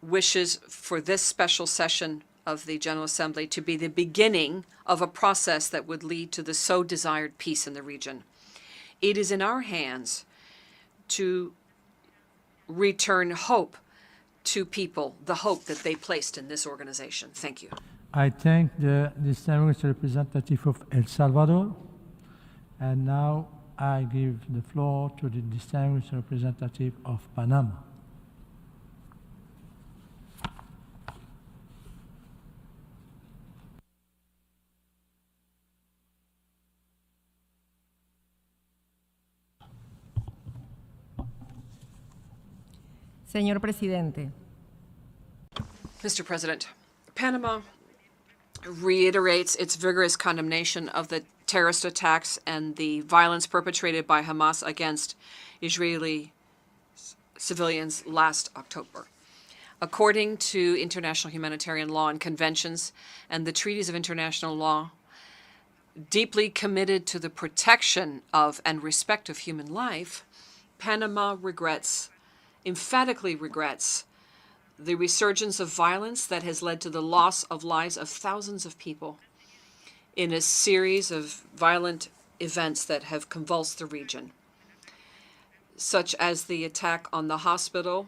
wishes for this special session of the General Assembly to be the beginning of a process that would lead to the so desired peace in the region. It is in our hands to return hope to people, the hope that they placed in this organization. Thank you. I thank the distinguished representative of El Salvador, and now I give the floor to the distinguished representative of Panama. Señor Presidente. Mr. President, Panama reiterates its vigorous condemnation of the terrorist attacks and the violence perpetrated by Hamas against Israeli civilians last October. According to international humanitarian law and conventions and the treaties of international law, deeply committed to the protection of and respect of human life, Panama emphatically regrets the resurgence of violence that has led to the loss of lives of thousands of people in a series of violent events that have convulsed the region, such as the attack on the hospital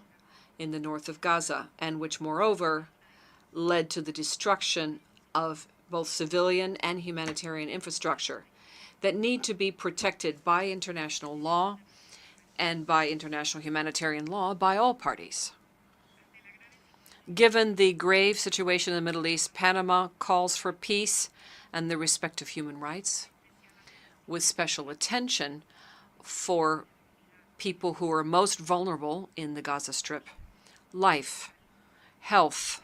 in the north of Gaza, and which, moreover, led to the destruction of both civilian and humanitarian infrastructure that need to be protected by international law and by international humanitarian law by all parties. Given the grave situation in the Middle East, Panama calls for peace and the respect of human rights, with special attention for people who are most vulnerable in the Gaza Strip, life, health,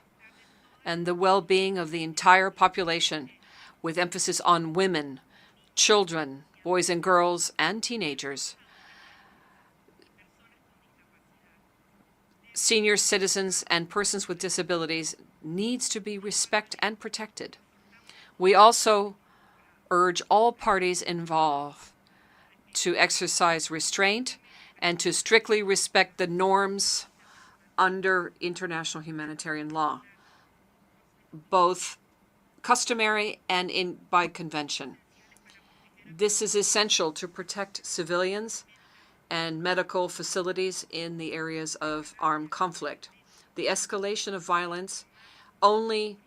and the well-being of the entire population, with emphasis on women, children, boys and girls, and teenagers, senior citizens, and persons with disabilities needs to be respected and protected. We also urge all parties involved to exercise restraint and to strictly respect the norms under international humanitarian law, both customary and by convention. This is essential to protect civilians and medical facilities in the areas of armed conflict. The escalation of violence only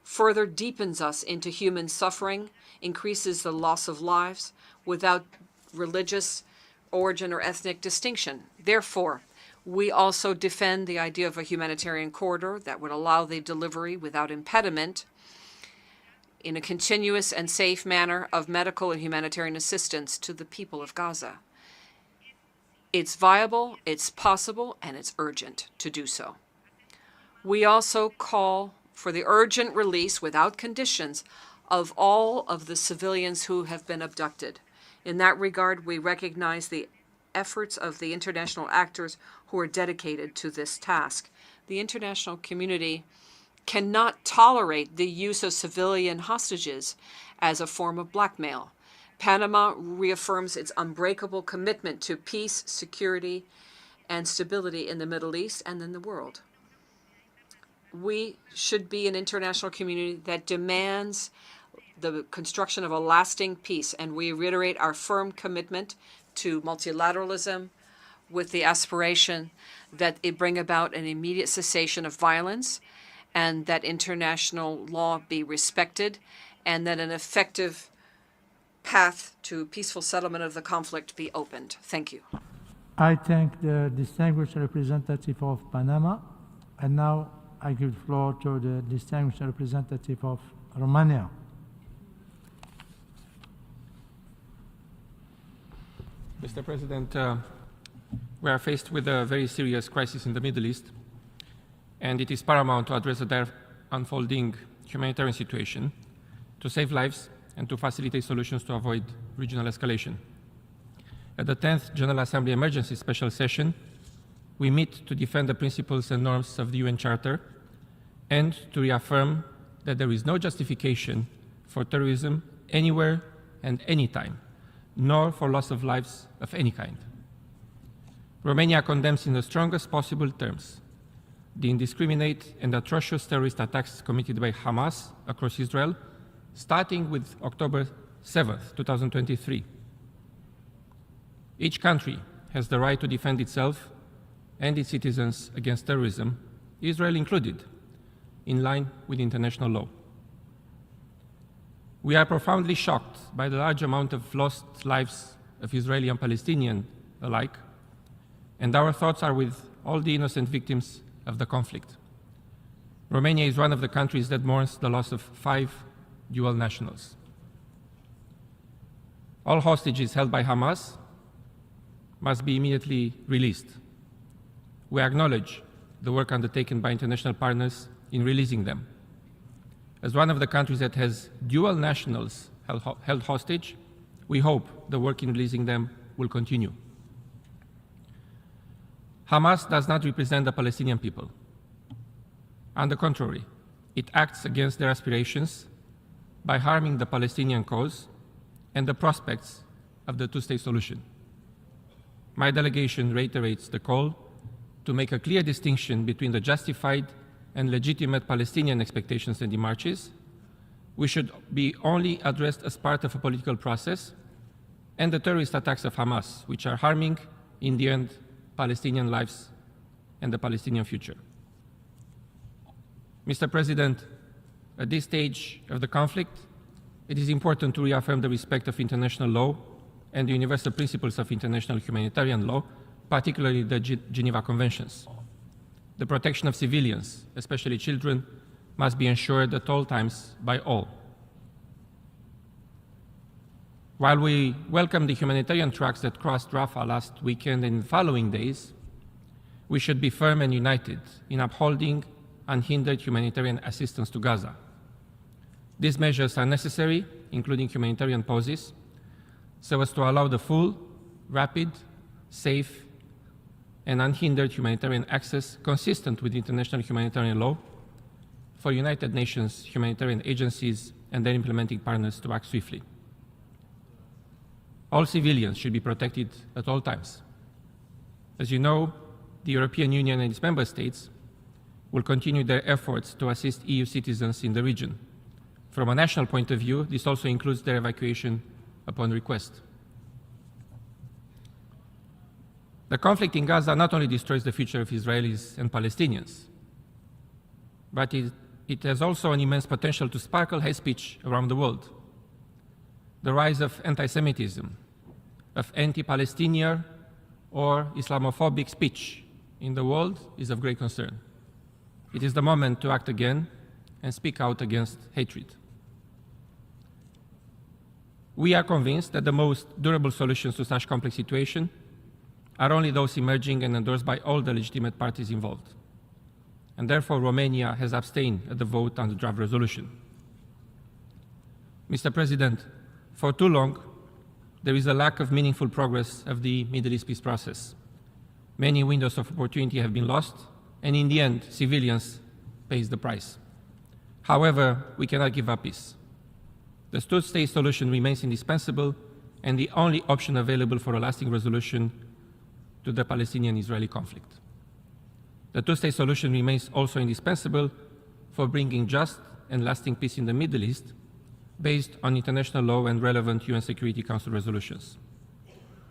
further deepens us into human suffering, increases the loss of lives without religious origin or ethnic distinction. Therefore, We also defend the idea of a humanitarian corridor that would allow the delivery without impediment in a continuous and safe manner of medical and humanitarian assistance to the people of Gaza. It's viable, it's possible, and it's urgent to do so. We also call for the urgent release without conditions of all of the civilians who have been abducted. In that regard, we recognize the efforts of the international actors who are dedicated to this task. The international community cannot tolerate the use of civilian hostages as a form of blackmail. Panama reaffirms its unbreakable commitment to peace, security, and stability in the Middle East and in the world. We should be an international community that demands the construction of a lasting peace, and we reiterate our firm commitment to multilateralism with the aspiration that it bring about an immediate cessation of violence and that international law be respected and that an effective path to peaceful settlement of the conflict be opened. Thank you. I thank the distinguished representative of Panama, and now I give the floor to the distinguished representative of Romania. Mr. President, we are faced with a very serious crisis in the Middle East, and it is paramount to address the unfolding humanitarian situation, to save lives, and to facilitate solutions to avoid regional escalation. At the 10th General Assembly Emergency Special Session, we meet to defend the principles and norms of the UN Charter and to reaffirm that there is no justification for terrorism anywhere and anytime, nor for loss of lives of any kind. Romania condemns in the strongest possible terms the indiscriminate and atrocious terrorist attacks committed by Hamas across Israel, starting with October 7th, 2023. Each country has the right to defend itself and its citizens against terrorism, Israel included, in line with international law. We are profoundly shocked by the large amount of lost lives of Israeli and Palestinian alike, and our thoughts are with all the innocent victims of the conflict. Romania is one of the countries that mourns the loss of 5 dual nationals. All hostages held by Hamas must be immediately released. We acknowledge the work undertaken by international partners in releasing them. As one of the countries that has dual nationals held hostage, we hope the work in releasing them will continue. Hamas does not represent the Palestinian people. On the contrary, it acts against their aspirations by harming the Palestinian cause and the prospects of the two-state solution. My delegation reiterates the call to make a clear distinction between the justified and legitimate Palestinian expectations and demarches, which should be only addressed as part of a political process, and the terrorist attacks of Hamas, which are harming, in the end, Palestinian lives and the Palestinian future. Mr. President, at this stage of the conflict, it is important to reaffirm the respect of international law and the universal principles of international humanitarian law, particularly the Geneva Conventions. The protection of civilians, especially children, must be ensured at all times by all. While we welcome the humanitarian trucks that crossed Rafah last weekend and in the following days, we should be firm and united in upholding unhindered humanitarian assistance to Gaza. These measures are necessary, including humanitarian pauses, so as to allow the full, rapid, safe, and unhindered humanitarian access consistent with international humanitarian law for United Nations humanitarian agencies and their implementing partners to act swiftly. All civilians should be protected at all times. As you know, the European Union and its member states will continue their efforts to assist EU citizens in the region. From a national point of view, this also includes their evacuation upon request. The conflict in Gaza not only destroys the future of Israelis and Palestinians, but it has also an immense potential to sparkle hate speech around the world. The rise of anti-Semitism, of anti-Palestinian or Islamophobic speech in the world is of great concern. It is the moment to act again and speak out against hatred. We are convinced that the most durable solutions to such complex situation are only those emerging and endorsed by all the legitimate parties involved. And therefore, Romania has abstained at the vote on the draft resolution. Mr. President, for too long, there is a lack of meaningful progress of the Middle East peace process. Many windows of opportunity have been lost, and in the end, civilians pay the price. However, we cannot give up peace. The two-state solution remains indispensable and the only option available for a lasting resolution to the Palestinian-Israeli conflict. The two-state solution remains also indispensable for bringing just and lasting peace in the Middle East based on international law and relevant UN Security Council resolutions.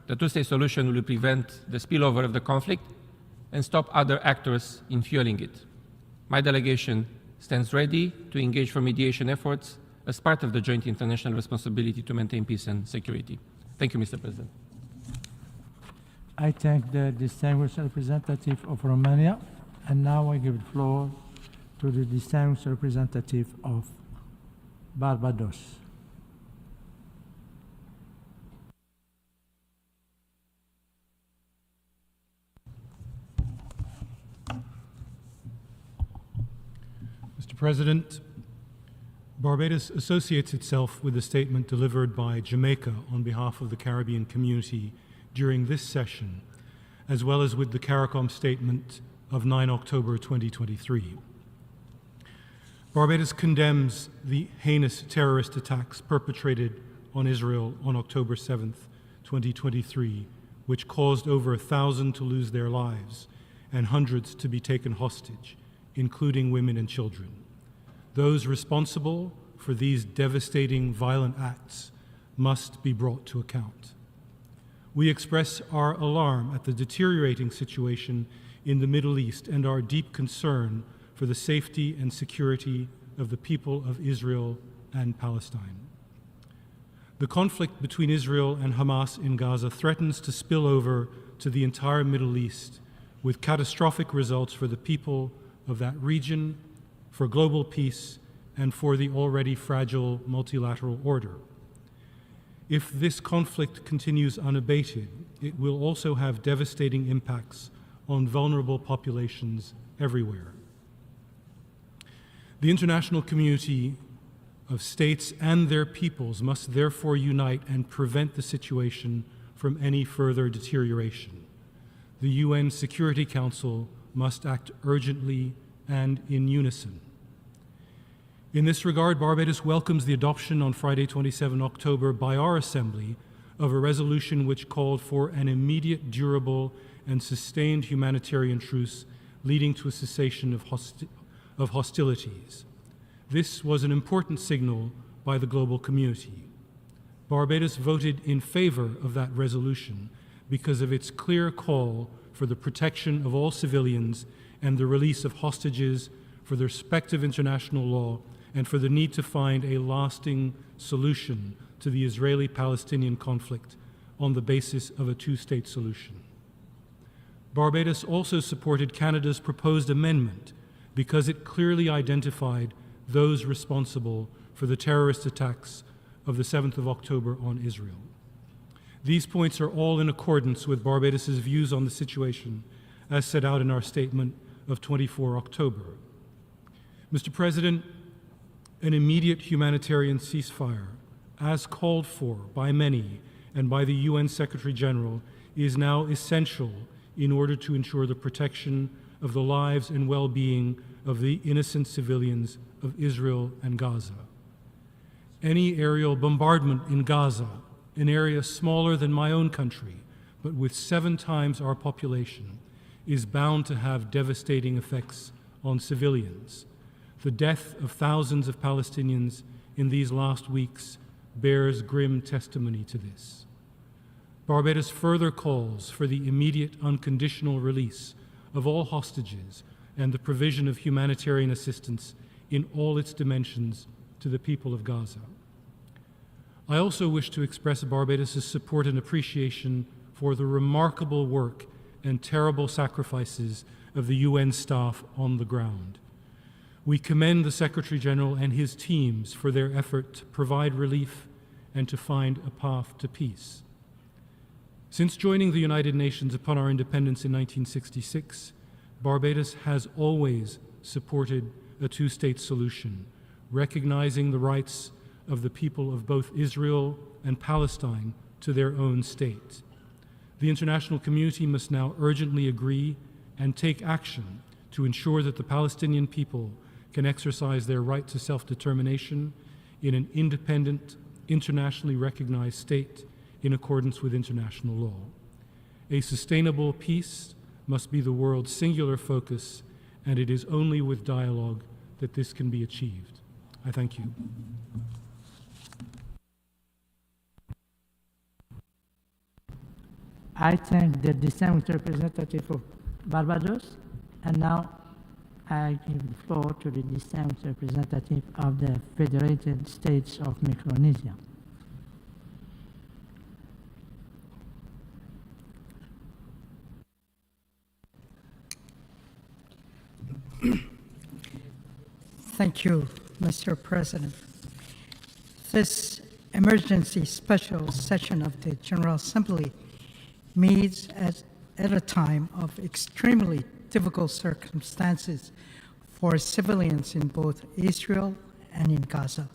The two-state solution will prevent the spillover of the conflict and stop other actors in fueling it. My delegation stands ready to engage for mediation efforts as part of the joint international responsibility to maintain peace and security. Thank you, Mr. President. I thank the distinguished representative of Romania, and now I give the floor to the distinguished representative of Barbados. Mr. President, Barbados associates itself with the statement delivered by Jamaica on behalf of the Caribbean community during this session, as well as with the CARICOM statement of 9 October 2023. Barbados condemns the heinous terrorist attacks perpetrated on Israel on October 7th, 2023, which caused over 1,000 to lose their lives and hundreds to be taken hostage, including women and children. Those responsible for these devastating violent acts must be brought to account. We express our alarm at the deteriorating situation in the Middle East and our deep concern for the safety and security of the people of Israel and Palestine. The conflict between Israel and Hamas in Gaza threatens to spill over to the entire Middle East, with catastrophic results for the people of that region, for global peace, and for the already fragile multilateral order. If this conflict continues unabated, it will also have devastating impacts on vulnerable populations everywhere. The international community of states and their peoples must therefore unite and prevent the situation from any further deterioration. The UN Security Council must act urgently and in unison. In this regard, Barbados welcomes the adoption on Friday, 27 October, by our Assembly of a resolution which called for an immediate, durable, and sustained humanitarian truce leading to a cessation of hostilities. This was an important signal by the global community. Barbados voted in favor of that resolution because of its clear call for the protection of all civilians and the release of hostages, for the respect of international law, and for the need to find a lasting solution to the Israeli-Palestinian conflict on the basis of a two-state solution. Barbados also supported Canada's proposed amendment because it clearly identified those responsible for the terrorist attacks of the 7th of October on Israel. These points are all in accordance with Barbados's views on the situation as set out in our statement of 24 October. Mr. President, an immediate humanitarian ceasefire, as called for by many and by the UN Secretary General, is now essential in order to ensure the protection of the lives and well-being of the innocent civilians of Israel and Gaza. Any aerial bombardment in Gaza, an area smaller than my own country, but with 7 times our population, is bound to have devastating effects on civilians. The death of thousands of Palestinians in these last weeks bears grim testimony to this. Barbados further calls for the immediate unconditional release of all hostages and the provision of humanitarian assistance in all its dimensions to the people of Gaza. I also wish to express Barbados's support and appreciation for the remarkable work and terrible sacrifices of the UN staff on the ground. We commend the Secretary General and his teams for their effort to provide relief and to find a path to peace. Since joining the United Nations upon our independence in 1966, Barbados has always supported a two-state solution, recognizing the rights of the people of both Israel and Palestine to their own state. The international community must now urgently agree and take action to ensure that the Palestinian people can exercise their right to self-determination in an independent, internationally recognized state in accordance with international law. A sustainable peace must be the world's singular focus, and it is only with dialogue that this can be achieved. I thank you. I thank the distinguished representative of Barbados, and now I give the floor to the distinguished representative of the Federated States of Micronesia. Thank you, Mr. President. This emergency special session of the General Assembly meets at a time of extremely difficult circumstances for civilians in both Israel and in Gaza.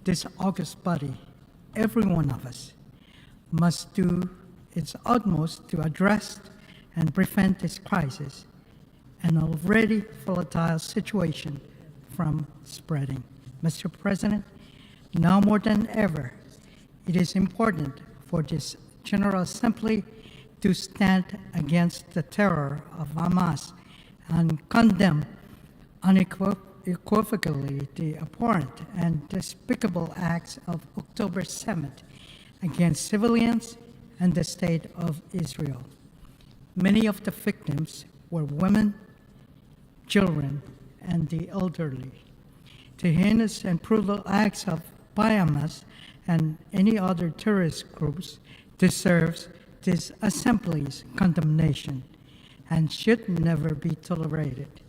This august body, every one of us, must do its utmost to address and prevent this crisis, an already volatile situation, from spreading. Mr. President, now more than ever, it is important for this General Assembly to stand against the terror of Hamas and condemn unequivocally the abhorrent and despicable acts of October 7th against civilians and the State of Israel. Many of the victims were women, children, and the elderly. The heinous and brutal acts of Hamas and any other terrorist groups deserves this Assembly's condemnation and should never be tolerated.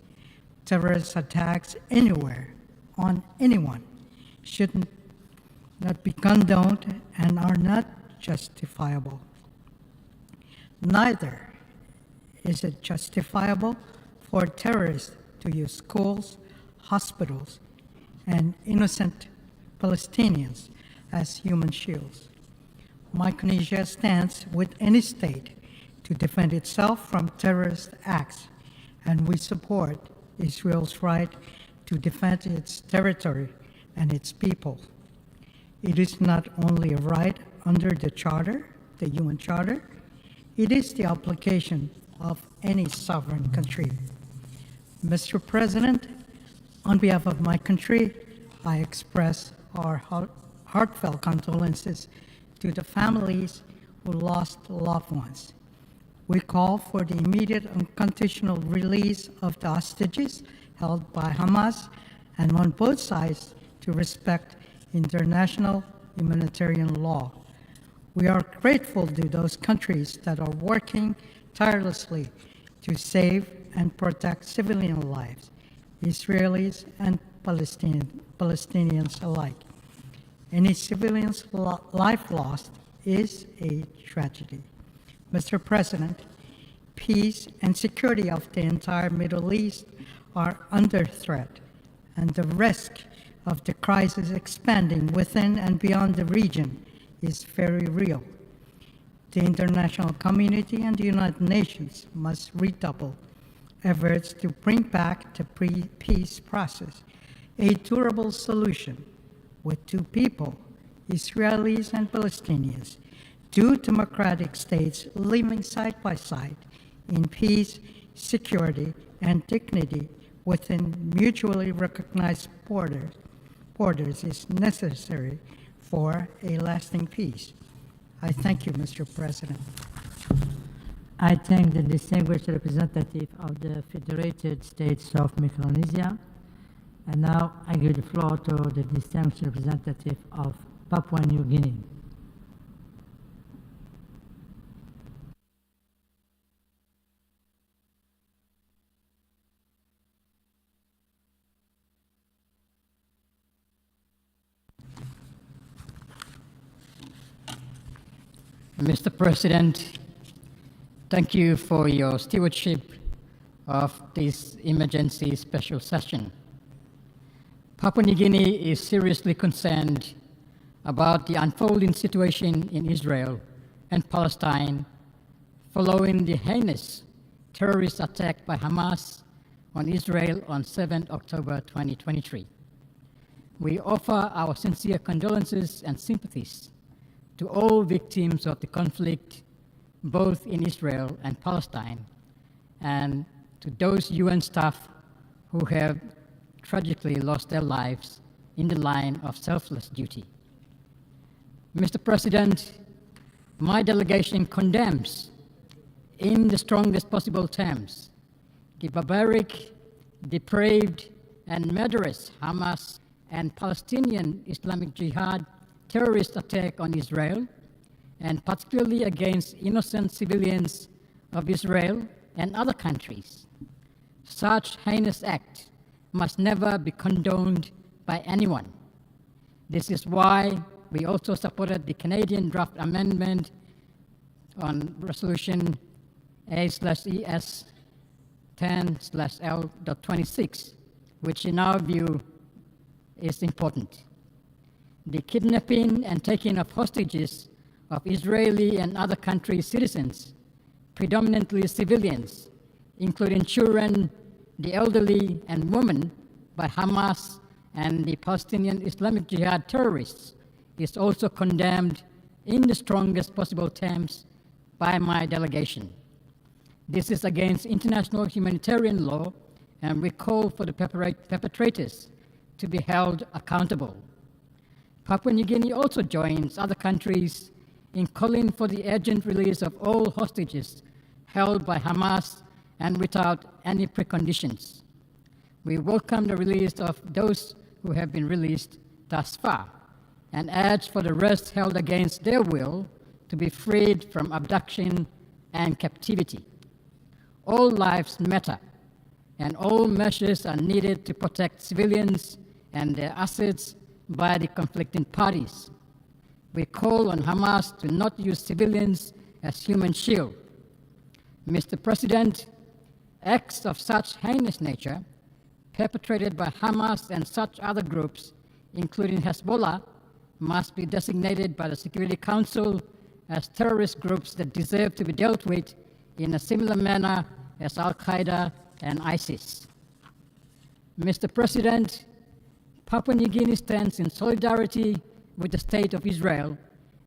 Terrorist attacks anywhere on anyone should not be condoned and are not justifiable. Neither is it justifiable for terrorists to use schools, hospitals, and innocent Palestinians as human shields. Micronesia stands with any state to defend itself from terrorist acts, and we support Israel's right to defend its territory and its people. It is not only a right under the Charter, the UN Charter, it is the obligation of any sovereign country. Mr. President, on behalf of my country, I express our heartfelt condolences to the families who lost loved ones. We call for the immediate unconditional release of the hostages held by Hamas and want both sides to respect international humanitarian law. We are grateful to those countries that are working tirelessly to save and protect civilian lives, Israelis and Palestinians alike. Any civilian's life lost is a tragedy. Mr. President, peace and security of the entire Middle East are under threat, and the risk of the crisis expanding within and beyond the region is very real. The international community and the United Nations must redouble efforts to bring back the peace process, a durable solution with two people, Israelis and Palestinians, two democratic states living side by side in peace, security, and dignity within mutually recognized borders is necessary for a lasting peace. I thank you, Mr. President. I thank the distinguished representative of the Federated States of Micronesia. And now I give the floor to the distinguished representative of Papua New Guinea. Mr. President, thank you for your stewardship of this emergency special session. Papua New Guinea is seriously concerned about the unfolding situation in Israel and Palestine following the heinous terrorist attack by Hamas on Israel on 7 October 2023. We offer our sincere condolences and sympathies to all victims of the conflict, both in Israel and Palestine, and to those UN staff who have tragically lost their lives in the line of selfless duty. Mr. President, my delegation condemns in the strongest possible terms the barbaric, depraved, and murderous Hamas and Palestinian Islamic Jihad terrorist attack on Israel, and particularly against innocent civilians of Israel and other countries. Such heinous acts must never be condoned by anyone. This is why we also supported the Canadian draft amendment on Resolution A/ES 10/L.26, which in our view is important. The kidnapping and taking of hostages of Israeli and other countries' citizens, predominantly civilians, including children, the elderly, and women, by Hamas and the Palestinian Islamic Jihad terrorists, is also condemned in the strongest possible terms by my delegation. This is against international humanitarian law, and we call for the perpetrators to be held accountable. Papua New Guinea also joins other countries in calling for the urgent release of all hostages held by Hamas and without any preconditions. We welcome the release of those who have been released thus far, and urge for the rest held against their will to be freed from abduction and captivity. All lives matter, and all measures are needed to protect civilians and their assets by the conflicting parties. We call on Hamas to not use civilians as human shield. Mr. President, acts of such heinous nature perpetrated by Hamas and such other groups, including Hezbollah, must be designated by the Security Council as terrorist groups that deserve to be dealt with in a similar manner as Al-Qaeda and ISIS. Mr. President, Papua New Guinea stands in solidarity with the State of Israel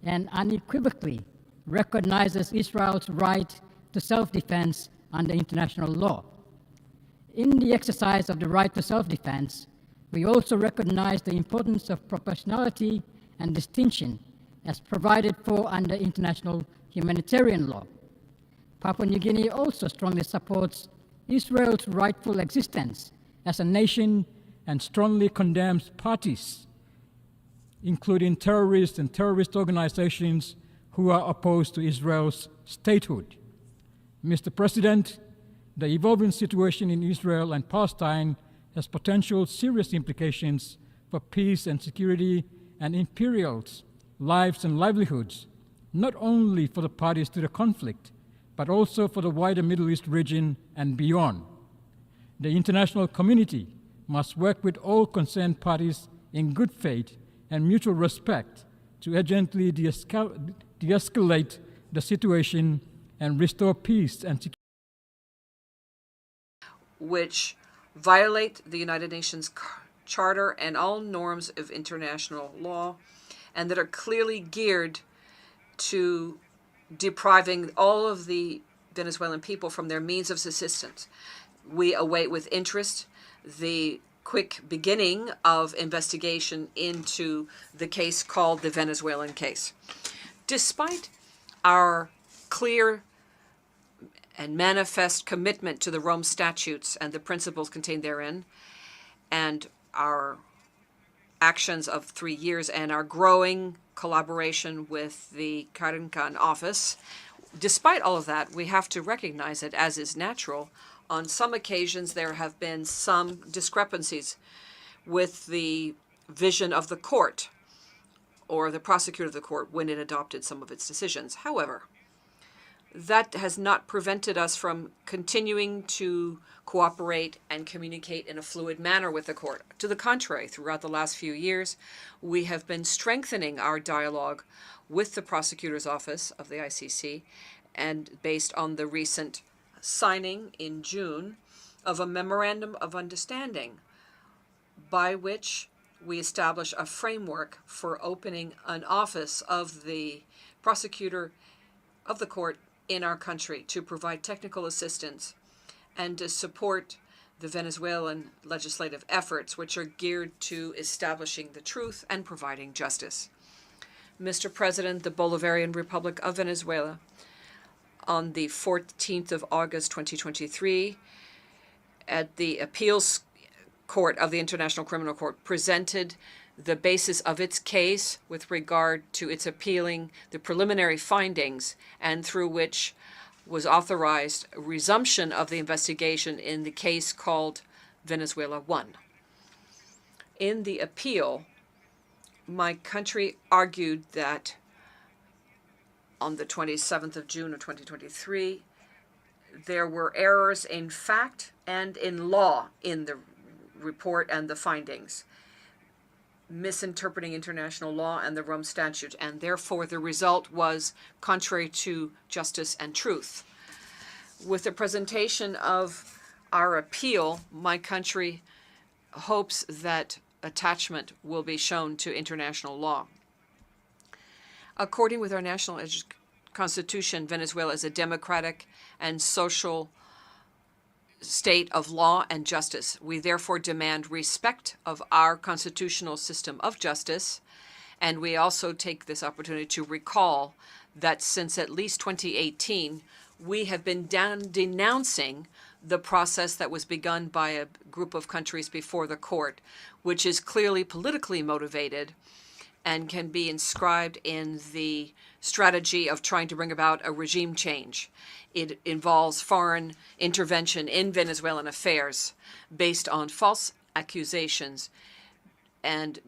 and unequivocally recognizes Israel's right to self-defense under international law. In the exercise of the right to self-defense, we also recognize the importance of proportionality and distinction as provided for under international humanitarian law. Papua New Guinea also strongly supports Israel's rightful existence as a nation and strongly condemns parties, including terrorists and terrorist organizations who are opposed to Israel's statehood. Mr. President, the evolving situation in Israel and Palestine has potential serious implications for peace and security and imperials, lives and livelihoods, not only for the parties to the conflict, but also for the wider Middle East region and beyond. The international community must work with all concerned parties in good faith and mutual respect to urgently de-escalate the situation and restore peace and security, which violate the United Nations Charter and all norms of international law, and that are clearly geared to depriving all of the Venezuelan people from their means of subsistence. We await with interest the quick beginning of investigation into the case called the Venezuelan case. Despite our clear and manifest commitment to the Rome Statutes and the principles contained therein, and our actions of 3 years and our growing collaboration with the Karinkan office, despite all of that, we have to recognize that, as is natural, on some occasions there have been some discrepancies with the vision of the court or the prosecutor of the court when it adopted some of its decisions. However, that has not prevented us from continuing to cooperate and communicate in a fluid manner with the court. To the contrary, throughout the last few years, we have been strengthening our dialogue with the prosecutor's office of the ICC, and based on the recent signing in June of a memorandum of understanding by which we establish a framework for opening an office of the prosecutor of the court in our country to provide technical assistance and to support the Venezuelan legislative efforts, which are geared to establishing the truth and providing justice. Mr. President, the Bolivarian Republic of Venezuela, on the 14th of August 2023, at the Appeals Court of the International Criminal Court, presented the basis of its case with regard to its appealing the preliminary findings, and through which was authorized a resumption of the investigation in the case called Venezuela 1. In the appeal, my country argued that on the 27th of June of 2023, there were errors in fact and in law in the report and the findings, misinterpreting international law and the Rome Statute, and therefore the result was contrary to justice and truth. With the presentation of our appeal, my country hopes that attachment will be shown to international law. According with our national constitution, Venezuela is a democratic and social state of law and justice. We therefore demand respect of our constitutional system of justice, and we also take this opportunity to recall that since at least 2018, we have been denouncing the process that was begun by a group of countries before the court, which is clearly politically motivated and can be inscribed in the strategy of trying to bring about a regime change. It involves foreign intervention in Venezuelan affairs based on false accusations and